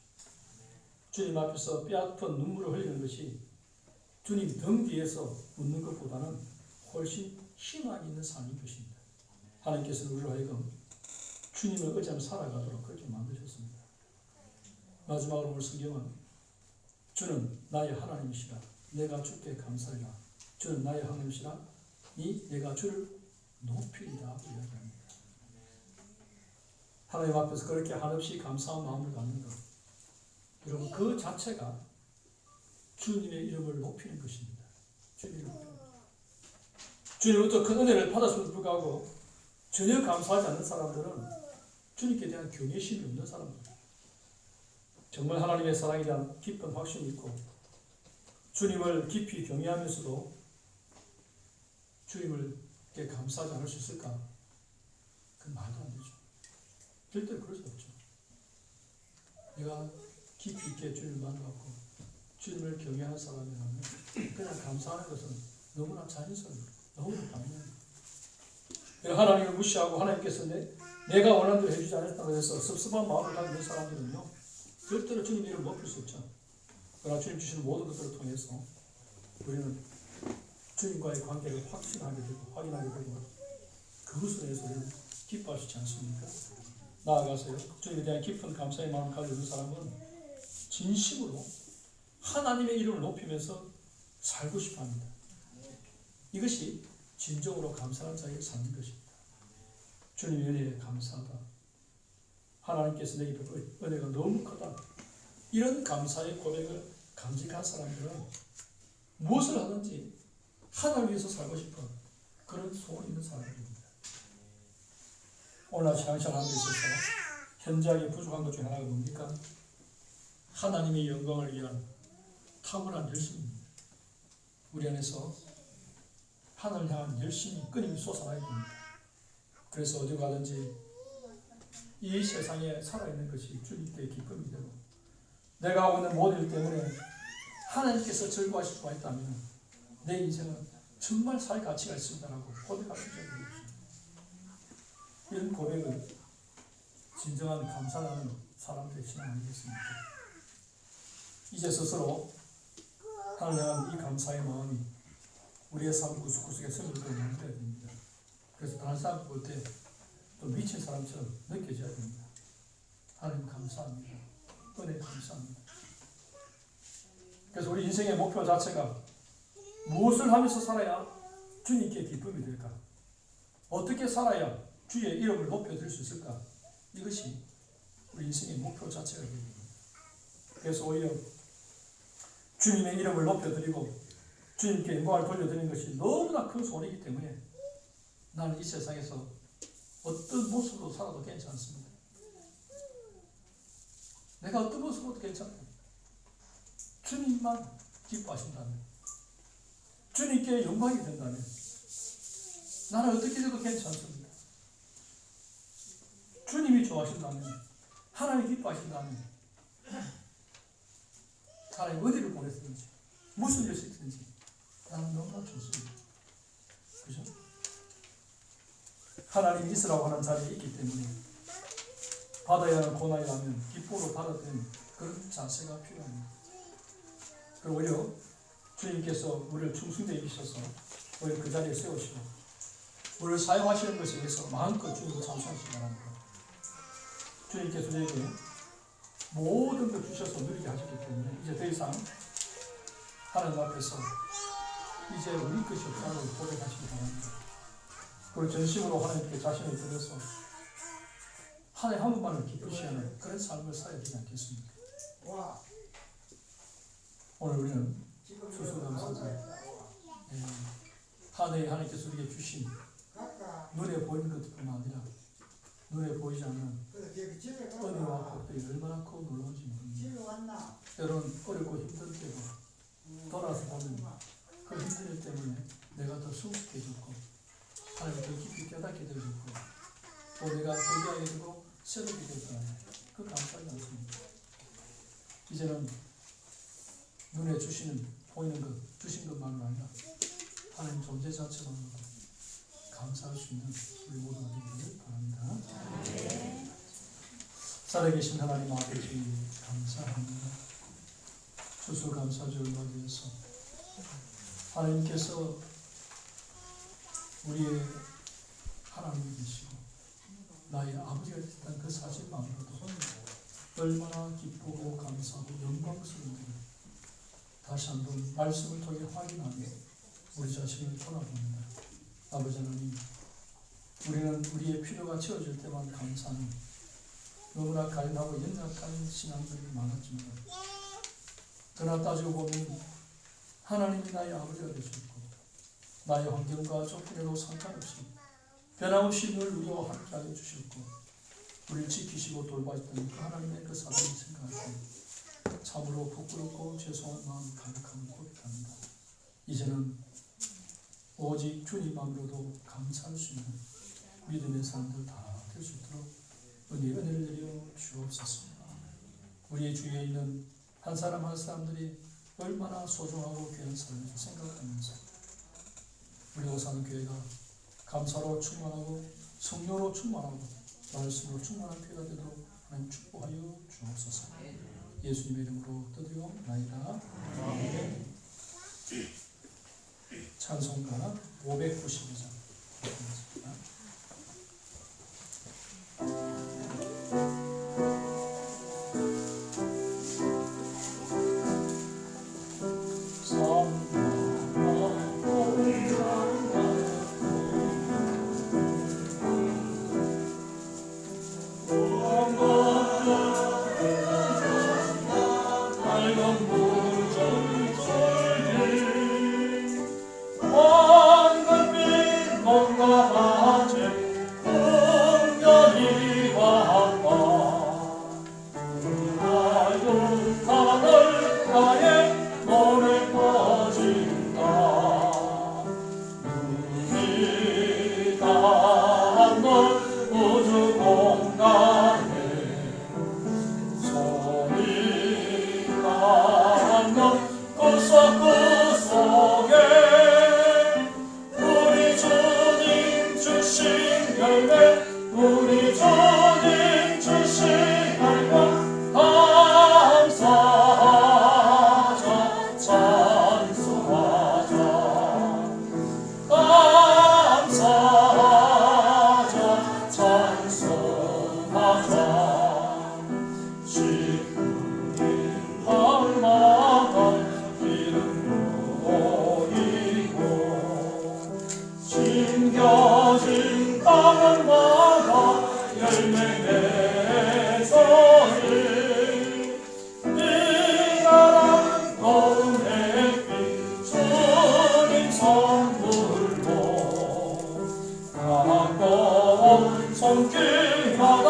주님 앞에서 뼈아픈 눈물을 흘리는 것이 주님 등 뒤에서 웃는 것보다는 훨씬 희망이 있는 삶인 것입니다. 하나님께서는 우리로 하여금 주님을 의지하며 살아가도록 그렇게 만드셨습니다. 마지막으로 오늘 성경은 주는 나의 하나님이시라 내가 주께 감사하리라 주는 나의 하나님이시라 내가 주를 높이리라 이야기합니다. 하나님 앞에서 그렇게 한없이 감사한 마음을 갖는 것 여러분 그 자체가 주님의 이름을 높이는 것입니다. 주님부터 큰 은혜를 받았음에도 불구하고 전혀 감사하지 않는 사람들은 주님께 대한 경외심이 없는 사람들 정말 하나님의 사랑에 대한 깊은 확신이 있고 주님을 깊이 경외하면서도 주님께 감사하지 않을 수 있을까? 그건 말도 안 되죠. 절대로 그럴 수 없죠. 내가 깊이 있게 주님을 만나고 주님을 경외하는 사람이라면 그냥 감사하는 것은 너무나 자연스럽고 너무나 당연합니다. 하나님을 무시하고 하나님께서 내가 원하는 대로 해주지 않았다고 해서 섭섭한 마음을 가지고 있는 사람들은요 절대로 주님 이름을 높일 수 없죠. 그러나 주님 주시는 모든 것들을 통해서 우리는 주님과의 관계를 확신하게 되고 확인하게 되고 그것으로 해서 우리는 기뻐하시지 않습니까? 나아가서요. 주님에 대한 깊은 감사의 마음을 가지고 있는 사람은 진심으로 하나님의 이름을 높이면서 살고 싶어합니다. 이것이 진정으로 감사한 자에게 사는 것입니다. 주님의 은혜에 감사하다. 하나님께서 내게 베푼 은혜가 너무 크다. 이런 감사의 고백을 감직한 사람들은 무엇을 하든지 하나님을 위해서 살고 싶어 그런 소원이 있는 사람들입니다. 오늘 신앙생활 하는 데 있어서 현저하게 부족한 것 중에 하나가 뭡니까? 하나님의 영광을 위한 탁월한 열심입니다. 우리 안에서 하늘을 향한 열심이 끊임이 솟아나야 됩니다. 그래서 어디 가든지 이 세상에 살아있는 것이 주님께 기쁨이 되고 내가 하고 있는 모든 일 때문에 하나님께서 즐거워하실 수가 있다면 내 인생은 정말 살 가치가 있습니다라고 고백할 수 있는 것입니다. 이런 고백을 진정한 감사하는 사람들의 신앙 아니겠습니까? 이제 스스로 하나님 향한 이 감사의 마음이 우리의 삶 구석구석에 스며들게 만들어야 됩니다. 그래서 다른 사람 볼 때 또 미친 사람처럼 느껴져야 됩니다. 하나님 감사합니다. 은혜 감사합니다. 그래서 우리 인생의 목표 자체가 무엇을 하면서 살아야 주님께 기쁨이 될까? 어떻게 살아야 주의 이름을 높여드릴 수 있을까? 이것이 우리 인생의 목표 자체가 됩니다. 그래서 오히려 주님의 이름을 높여드리고 주님께 영광을 돌려드리는 것이 너무나 큰 소리이기 때문에 나는 이 세상에서 어떤 모습으로 살아도 괜찮습니다. 내가 어떤 모습으로도 괜찮아요. 주님만 기뻐하신다면, 주님께 영광이 된다면 나는 어떻게 해도 괜찮습니다. 주님이 좋아하신다면, 하나님이 기뻐하신다면 하나님 어디를 보냈든지 무슨 일을 시키든지 나는 너무나 좋습니다. 그죠? 하나님이 있으라고 하는 자리에 있기 때문에 받아야 하는 고난이라면 기쁨으로 받아들이는 그런 자세가 필요합니다. 그리고 오히려 주님께서 우리를 충성되게 이기셔서 우리를 그 자리에 세우시고 우리를 사용하시는 것에 대해서 마음껏 주님을 찬송하시기 바랍니다. 주님께서 저에게 모든 걸 주셔서 누리게 하셨기 때문에 이제 더 이상 하나님 앞에서 이제 우리 것이 없다고 고백하시기 바랍니다. 그리고 전심으로 하나님께 자신을 드려서 하나님 한 분만을 기쁘시게 하는 그런 삶을 살아야 되지 않겠습니까? 오늘 우리는 추수감사절 하나님께서 우리에게 주신 눈에 보이는 것뿐만 아니라 눈에 보이지 않는 은혜와 복들이 얼마나 크고 놀라운지 모릅니다. 때로는 어렵고 힘들 때도 돌아서 보면 그 힘든 일 때문에 내가 더 성숙해졌고 하나님을 더 깊이 깨닫게 되어졌고 또 내가 회개하게 되고 새롭게 되었다는 그 감사하지 않습니다. 이제는 눈에 주시는 보이는 것 주신 것만은 아니라 하나님 존재 자체만으로도 감사할 수 있는 우리 모두가 되기를 바랍니다. 살아계신 하나님 아버지 감사합니다. 추수감사절 맞이해서 하나님께서 우리의 하나님이 되시고 나의 아버지가 되셨다는 그 사실만으로도 얼마나 기쁘고 감사하고 영광스러운지 다시 한번 말씀을 통해 확인하며 우리 자신을 돌아봅니다. 아버지 하나님, 우리는 우리의 필요가 채워질 때만 감사하는 너무나 가련하고 연약한 신앙들이 많았지만 그러나 따지고 보면 하나님이 나의 아버지가 되셨고 나의 환경과 조건에도 상관없이 변함없이 늘 우리와 함께하여 주셨고 우리를 지키시고 돌봐주던 그 하나님의 그 사랑을 생각할 때 참으로 부끄럽고 죄송한 마음이 가득함을 고백합니다. 이제는 오직 주님만으로도 감사할 수 있는 믿음의 사람들 다 될 수 있도록 은혜를 내려 주옵소서. 우리의 주위에 있는 한 사람 한 사람들이 얼마나 소중하고 귀한 사람인지 생각하면서 우리가 사는 교회가 감사로 충만하고 성령으로 충만하고 말씀으로 충만한 교회가 되도록 하나님 축복하여 주옵소서. 예수님의 이름으로 드리옵나이다. 찬송가 592장 우리 주님 주신 날과 감사하자 찬송하자 감사하자 찬송하자 시부인 밤마다 기름 모이고 심겨진 가을마다 열매 맺어니 이가랑 더운 햇빛 주님 선물로 가까운 손길마다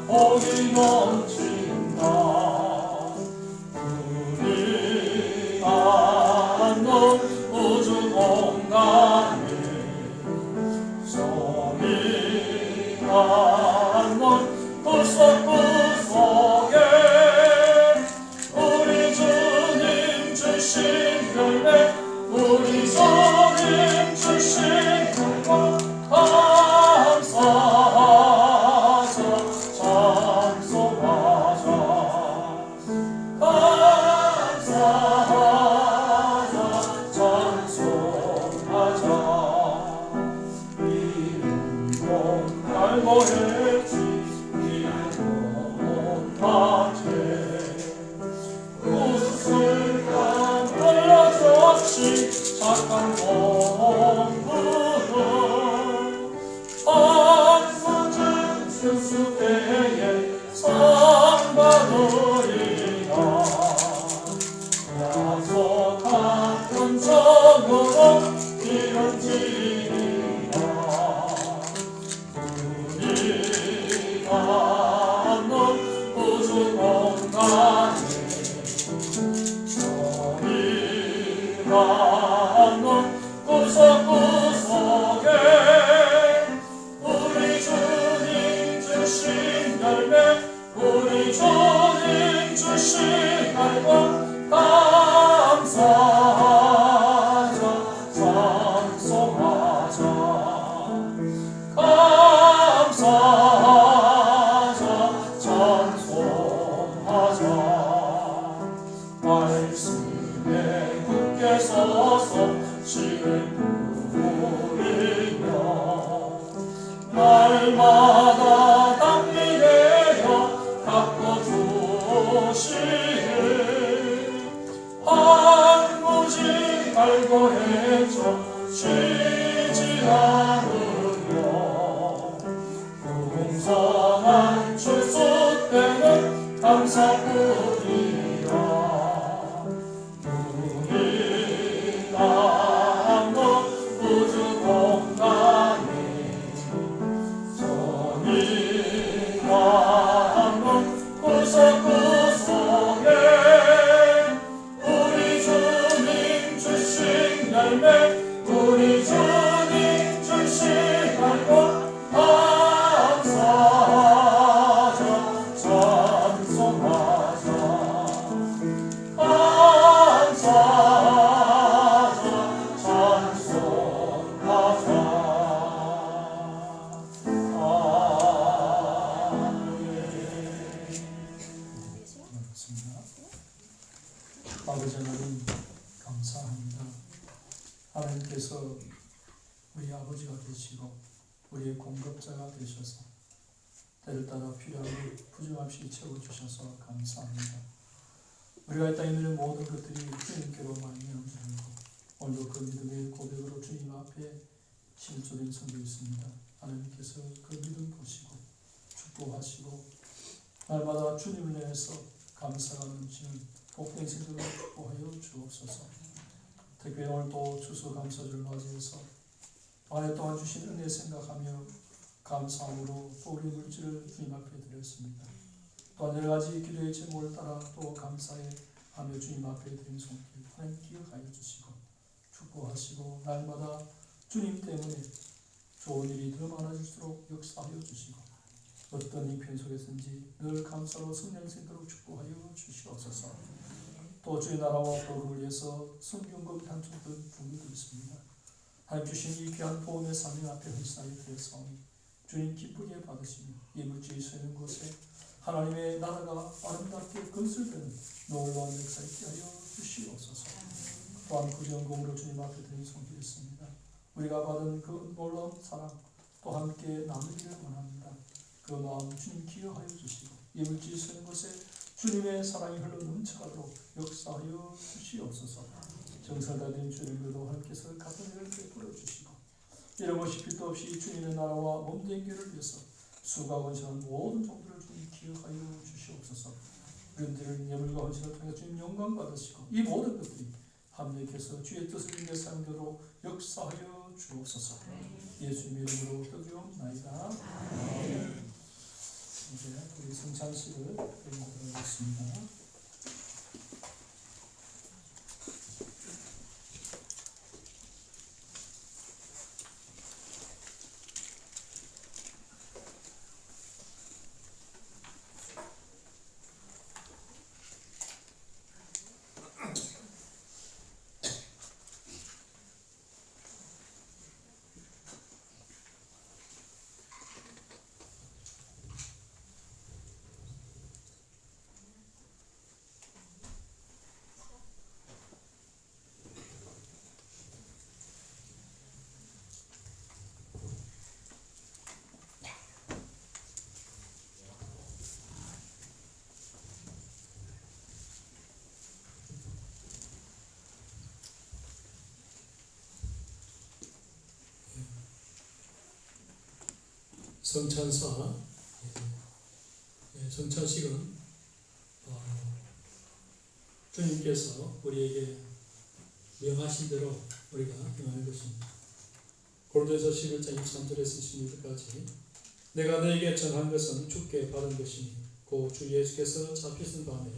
복이 넘친다 우리 안는 우주 공간에 성이 안는 구석구석에 우리 주님 주신 열매 우리 주님 주신 열매 감사하자 찬송하자 감사하자 찬송하자 이름도 알고 했지 이름도 못하지 웃을까 흘러졌지 착한 공부는 한수증 수수대에 상 받으리라 약속한 은총으로 이루어지리라 우리가 는 우주 공간에 저희가 는 구석구석에 우리 주님 주신 열매 우리 주님 주신 날과 감사하자 찬송하자 감사하자 찬송하자 말씀에 굳게 서서 씨를 뿌리며 날마다 담비 되어 가꿔주시니 한무지 알고 해줘 쉬지 않으며 풍성한 출소 때는 감사뿐이라 우리 남는 우주 공간에 선이 남는 구석구석에 우리 주님 주신 열매 우리 주님 주신 날과 감사하자 찬송하자 감사하자 찬송하자 아버지 하나님 감사합니다. 하나님께서 우리 아버지가 되시고 우리의 공급자가 되셔서 때를 따라 필요한 것 부족함없이 채워주셔서 감사합니다. 우리가 이 땅에 있는 모든 것들이 주님께로 많이 넘쳐나고 오늘도 그 믿음의 고백으로 주님 앞에 실조된 성도 있습니다. 하나님께서 그 믿음 보시고 축복하시고 날마다 주님을 위해서 감사가 넘치는 복된 생들로 축복하여 주옵소서. 특별히 오늘 또 추수감사절을 맞이해서 한 해 동안 주신 은혜 생각하며 감사함으로 또 우리 물질을 주님 앞에 드렸습니다. 또한 여러 가지 기도의 제목을 따라 또 감사해 하며 주님 앞에 드린 손길 하나님 기억하여 주시고 축복하시고 날마다 주님 때문에 좋은 일이 더 많아질수록 역사하여 주시고 어떤 형편 속에서인지 늘 감사로 성령생도록 축복하여 주시옵소서. 또 주의 나라와 복음을 위해서 성경금 단축된 분들도 있습니다. 하나님 주신 이 귀한 보험의 사명 앞에 헌신하여 드렸사오니 주님 기쁘게 받으시며 이물질이 서는 곳에 하나님의 나라가 아름답게 건설되는 놀라운 역사 있게 하여 주시옵소서. 또한 구제연금으로 주님 앞에 드린 손기였습니다. 우리가 받은 그 놀라운 사랑 또 함께 나누기를 원합니다. 그 마음 주님 기여하여 주시고 이물질이 서는 곳에 주님의 사랑이 흘러 넘쳐가도록 역사하여 주시옵소서. 정살다된 주님들도 함께서 같은 일을 베풀어 주시고 이런 것이 빛도 없이 주님의 나라와 몸된 교를 위해서 수고하고 헌신하는 모든 종들을 주님 기억하여 주시옵소서. 우리들은 예물과 헌신을 통해 주님 영광 받으시고 이 모든 것들이 합력해서 주의 뜻을 위해 사용되도록 역사하여 주옵소서. 예수님의 이름으로 기도드리옵나이다. 이제 우리 성찬식을 드리도록 하겠습니다. 성찬사, 성찬식은 주님께서 우리에게 명하신 대로 우리가 행하는 것입니다. 고린도서 11장 23절에서 26절까지 내가 너에게 전한 것은 주께 받은 것이니 곧 주 예수께서 잡히신 밤에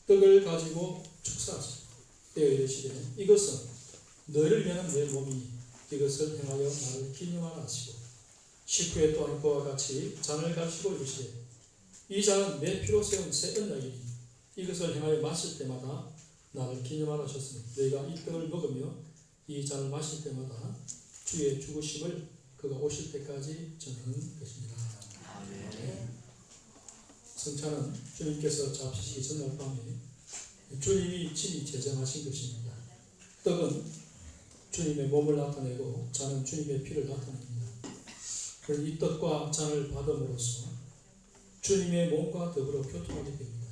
떡을 가지고 축사하시고 때에 이르시되 이것은 너희를 위한 내 몸이니 이것을 행하여 나를 기념하라 하시고 식후에 또한 그와 같이 잔을 가지고 이르시되 이 잔은 내 피로 세운 새 언약이니 이것을 행하여 마실 때마다 나를 기념하라 하셨으니 너희가 이 떡을 먹으며 이 잔을 마실 때마다 주의 죽으심을 그가 오실 때까지 전하는 것입니다. 성찬은 주님께서 잡히시기 전날 밤에 주님이 친히 제정하신 것입니다. 떡은 주님의 몸을 나타내고 잔은 주님의 피를 나타냅니다. 이 떡과 잔을 받음으로써 주님의 몸과 더불어 교통하게 됩니다.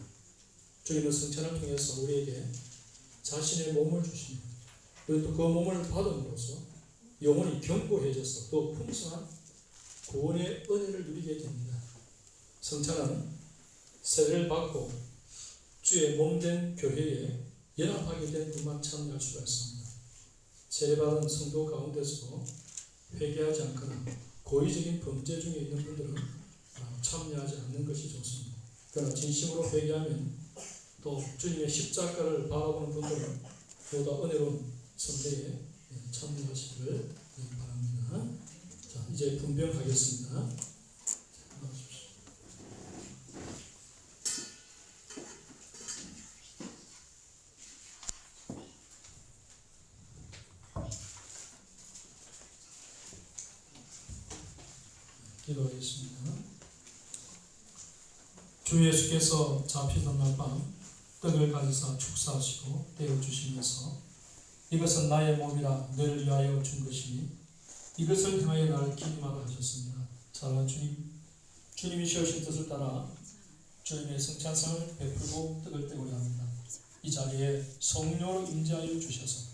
주님은 성찬을 통해서 우리에게 자신의 몸을 주시며 그리고 또 그 몸을 받음으로써 영혼이 견고해져서 더 풍성한 구원의 은혜를 누리게 됩니다. 성찬은 세례를 받고 주의 몸된 교회에 연합하게 된 분만 참여할 수가 있습니다. 세례받은 성도 가운데서 회개하지 않거나 고의적인 범죄 중에 있는 분들은 참여하지 않는 것이 좋습니다. 그러나 진심으로 회개하면 또 주님의 십자가를 바라보는 분들은 보다 은혜로운 선대에 참여하시기를 바랍니다. 자, 이제 분병하겠습니다. 기도하겠습니다. 주 예수께서 잡히던 날 밤 떡을 가지사 축사하시고 떼어 주시면서 이것은 나의 몸이라 너를 위하여 준 것이니 이것을 행하여 나를 기념하라 하셨습니다. 사랑하는 주님, 주님이 시오신 뜻을 따라 주님의 성찬상을 베풀고 떡을 떼고자 합니다. 이 자리에 성령으로 임재하여 주셔서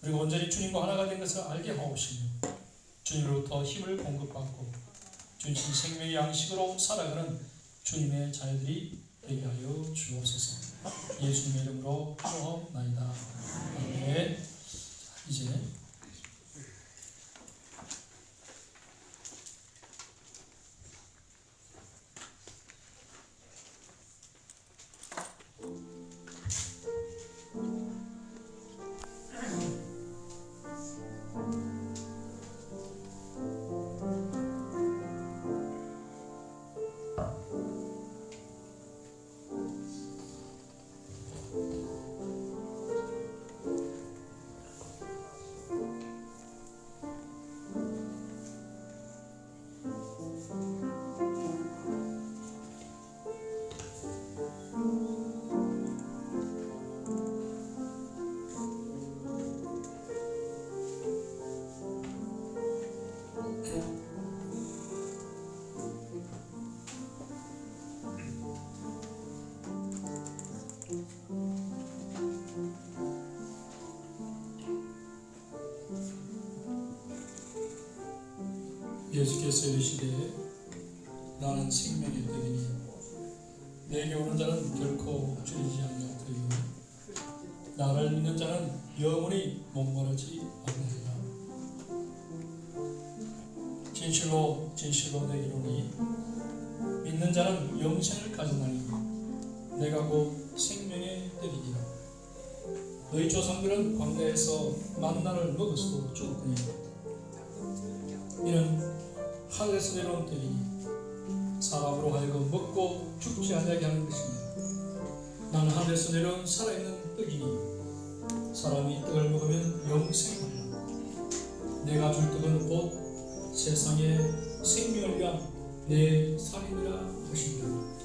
우리가 온전히 주님과 하나가 된 것을 알게 하옵시며 주님으로부터 힘을 공급받고 주신 생명의 양식으로 살아가는 주님의 자녀들이 되게 하여 주옵소서. 예수님의 이름으로 기도하옵나이다. 아멘. 이제 예수께서 이르시되 나는 생명의 떡이니 내게 오는 자는 결코 줄이지 아니하리요 나를 믿는 자는 영원히 목마르지 아니하리라. 진실로 진실로 내게 이르노니 믿는 자는 영생을 가졌나니 내가 곧 생명의 떡이니라. 너희 조상들은 광야에서 만나를 먹었어도 죽었거니 이는 하늘에서 내려온 떡이니 사람으로 하여금 먹고 죽지 아니하게 하는 것이며 나는 하늘에서 내려온 살아있는 떡이니 사람이 떡을 먹으면 영생하리라. 내가 줄 떡은 곧 세상의 생명을 위한 내 살이니라 하시니라.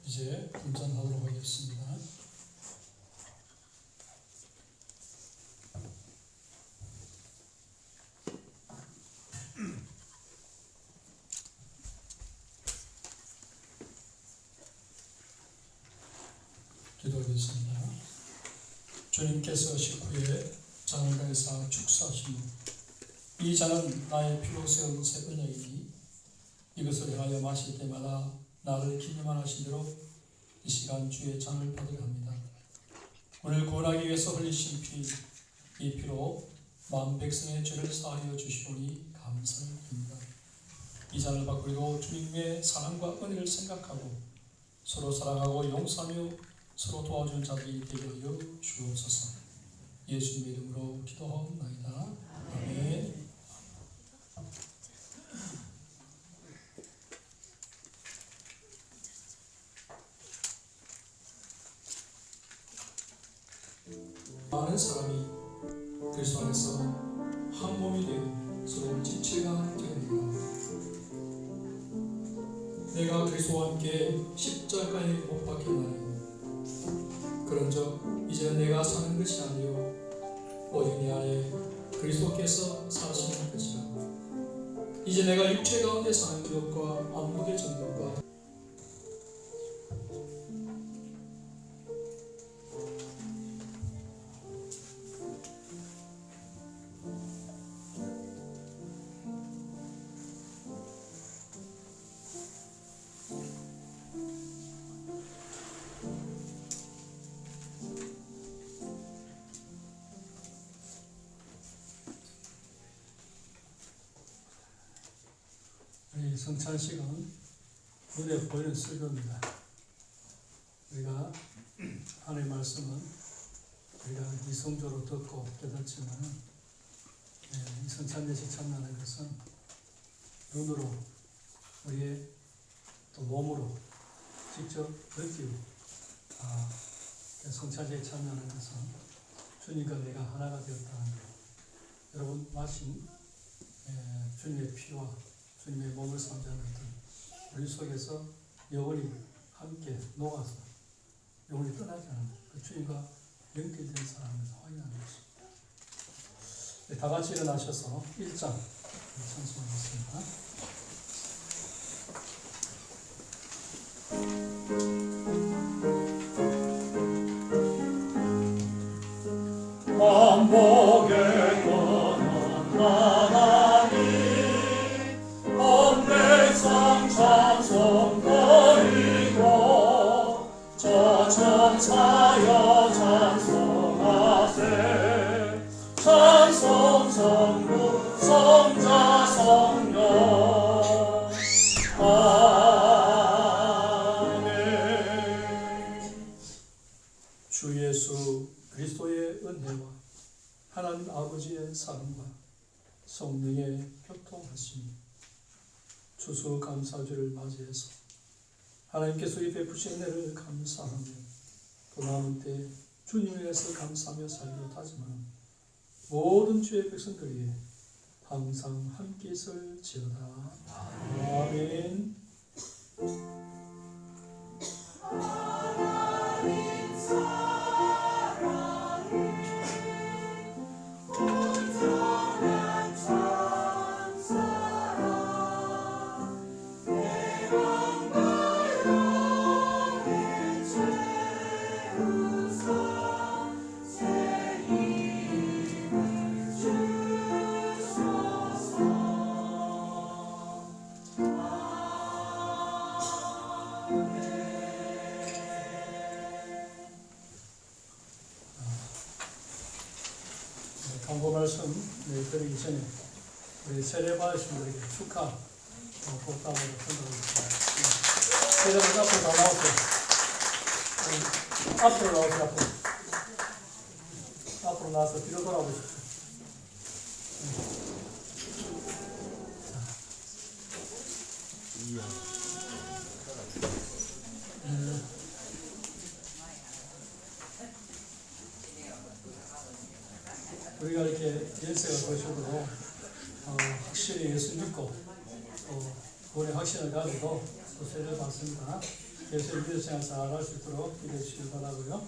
이제 분전하도록 하겠습니다. 기도하겠습니다. 주님께서 식후에 잔을 가해사 축사하시니 이 잔은 나의 피로 세운 새 언약이니 이것을 행하여 마실 때마다 나를 기념하는 대로 이 시간 주의 잔을 받으려 합니다. 우리를 구원하기 위해서 흘리신 피, 이 피로 만 백성의 죄를 사하여 주시오니 감사를 드립니다. 이 잔을 받고 주님의 사랑과 은혜를 생각하고 서로 사랑하고 용서하며 서로 도와준 자들이 되게 하여 주옵소서. 예수님의 이름으로 기도하옵나이다. 아멘. 많은 사람이 그리스도 안에서 한 몸이 되어 서로 지체가 되었느니라. 내가 그리스도와 함께 십자가에 못 박혔나니 그런즉 이제 내가 사는 것이 아니요 오직 내 안에 그리스도께서 사시는 것이라. 이제 내가 육체 가운데 사는 것과 안목의 정욕과 성찬식은 눈에 보이는 설교입니다. 우리가 하나님의 말씀은 우리가 이성적으로 듣고 깨닫지만 이 성찬예식 참여하는 것은 눈으로 우리의 또 몸으로 직접 느끼고 성찬예식 참여하는 것은 주님과 내가 하나가 되었다는 것. 여러분 마신 주님의 피와 주님의 몸을 삼자는 것은 우리 속에서 영원히 함께 녹아서 영원히 떠나지 않는 그 주님과 연결된 사람을 확인하는 것입니다. 다 같이 일어나셔서 1장 찬송하겠습니다. 반복에 떠난 하나님 온 백성 찬송 드리고 저 천사여 찬송하세 찬송 성부 성자 성령 아멘. 주 예수 그리스도의 은혜와 하나님 아버지의 사랑과 추수감사주를 맞이해서 하나님께서 이 베푸신 은혜를 감사하며 또 남은 때 주님을 위해서 감사하며 살기로 다짐하는 모든 주의 백성들 위해 항상 함께 있을지어다. 아멘. 광고 말씀 드리기 전에 우리 세례 받으신 분에게 축하 복담으로 전달하겠습니다. 세례받은 앞으로 다 나오세요. 앞으로 나오세요. 앞으로 나와서 뒤로 돌아보십시오. 우리가 이렇게 연세가 드셔도 확실히 예수 믿고 구원의 확신을 가지고 또 세례를 받습니다. 예수의 믿음 생활 잘 할 수 있도록 기도해 주시기 바라고요.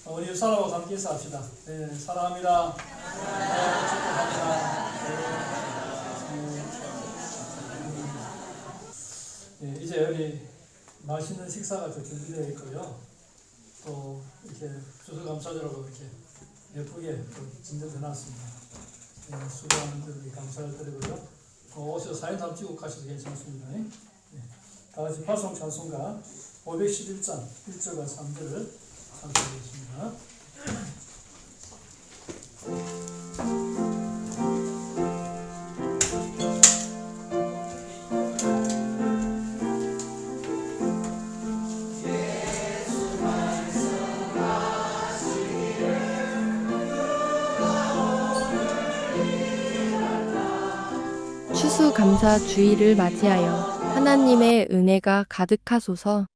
우리 사랑하고 함께 인사합시다. 네, 사랑합니다. 네, 축복합니다. 네, 이제 우리 맛있는 식사가 준비되어 있고요. 또 이렇게 추수감사절하고 이렇게 예쁘게 진정해 놨습니다. 네, 수고하는 분들에게 감사를 드리고요. 오셔서 사진 한번 찍고 가셔도 괜찮습니다. 네. 다 같이 파송 찬송가 511장 1절과 3절을 찬송하겠습니다. 추수감사 주일을 맞이하여 하나님의 은혜가 가득하소서.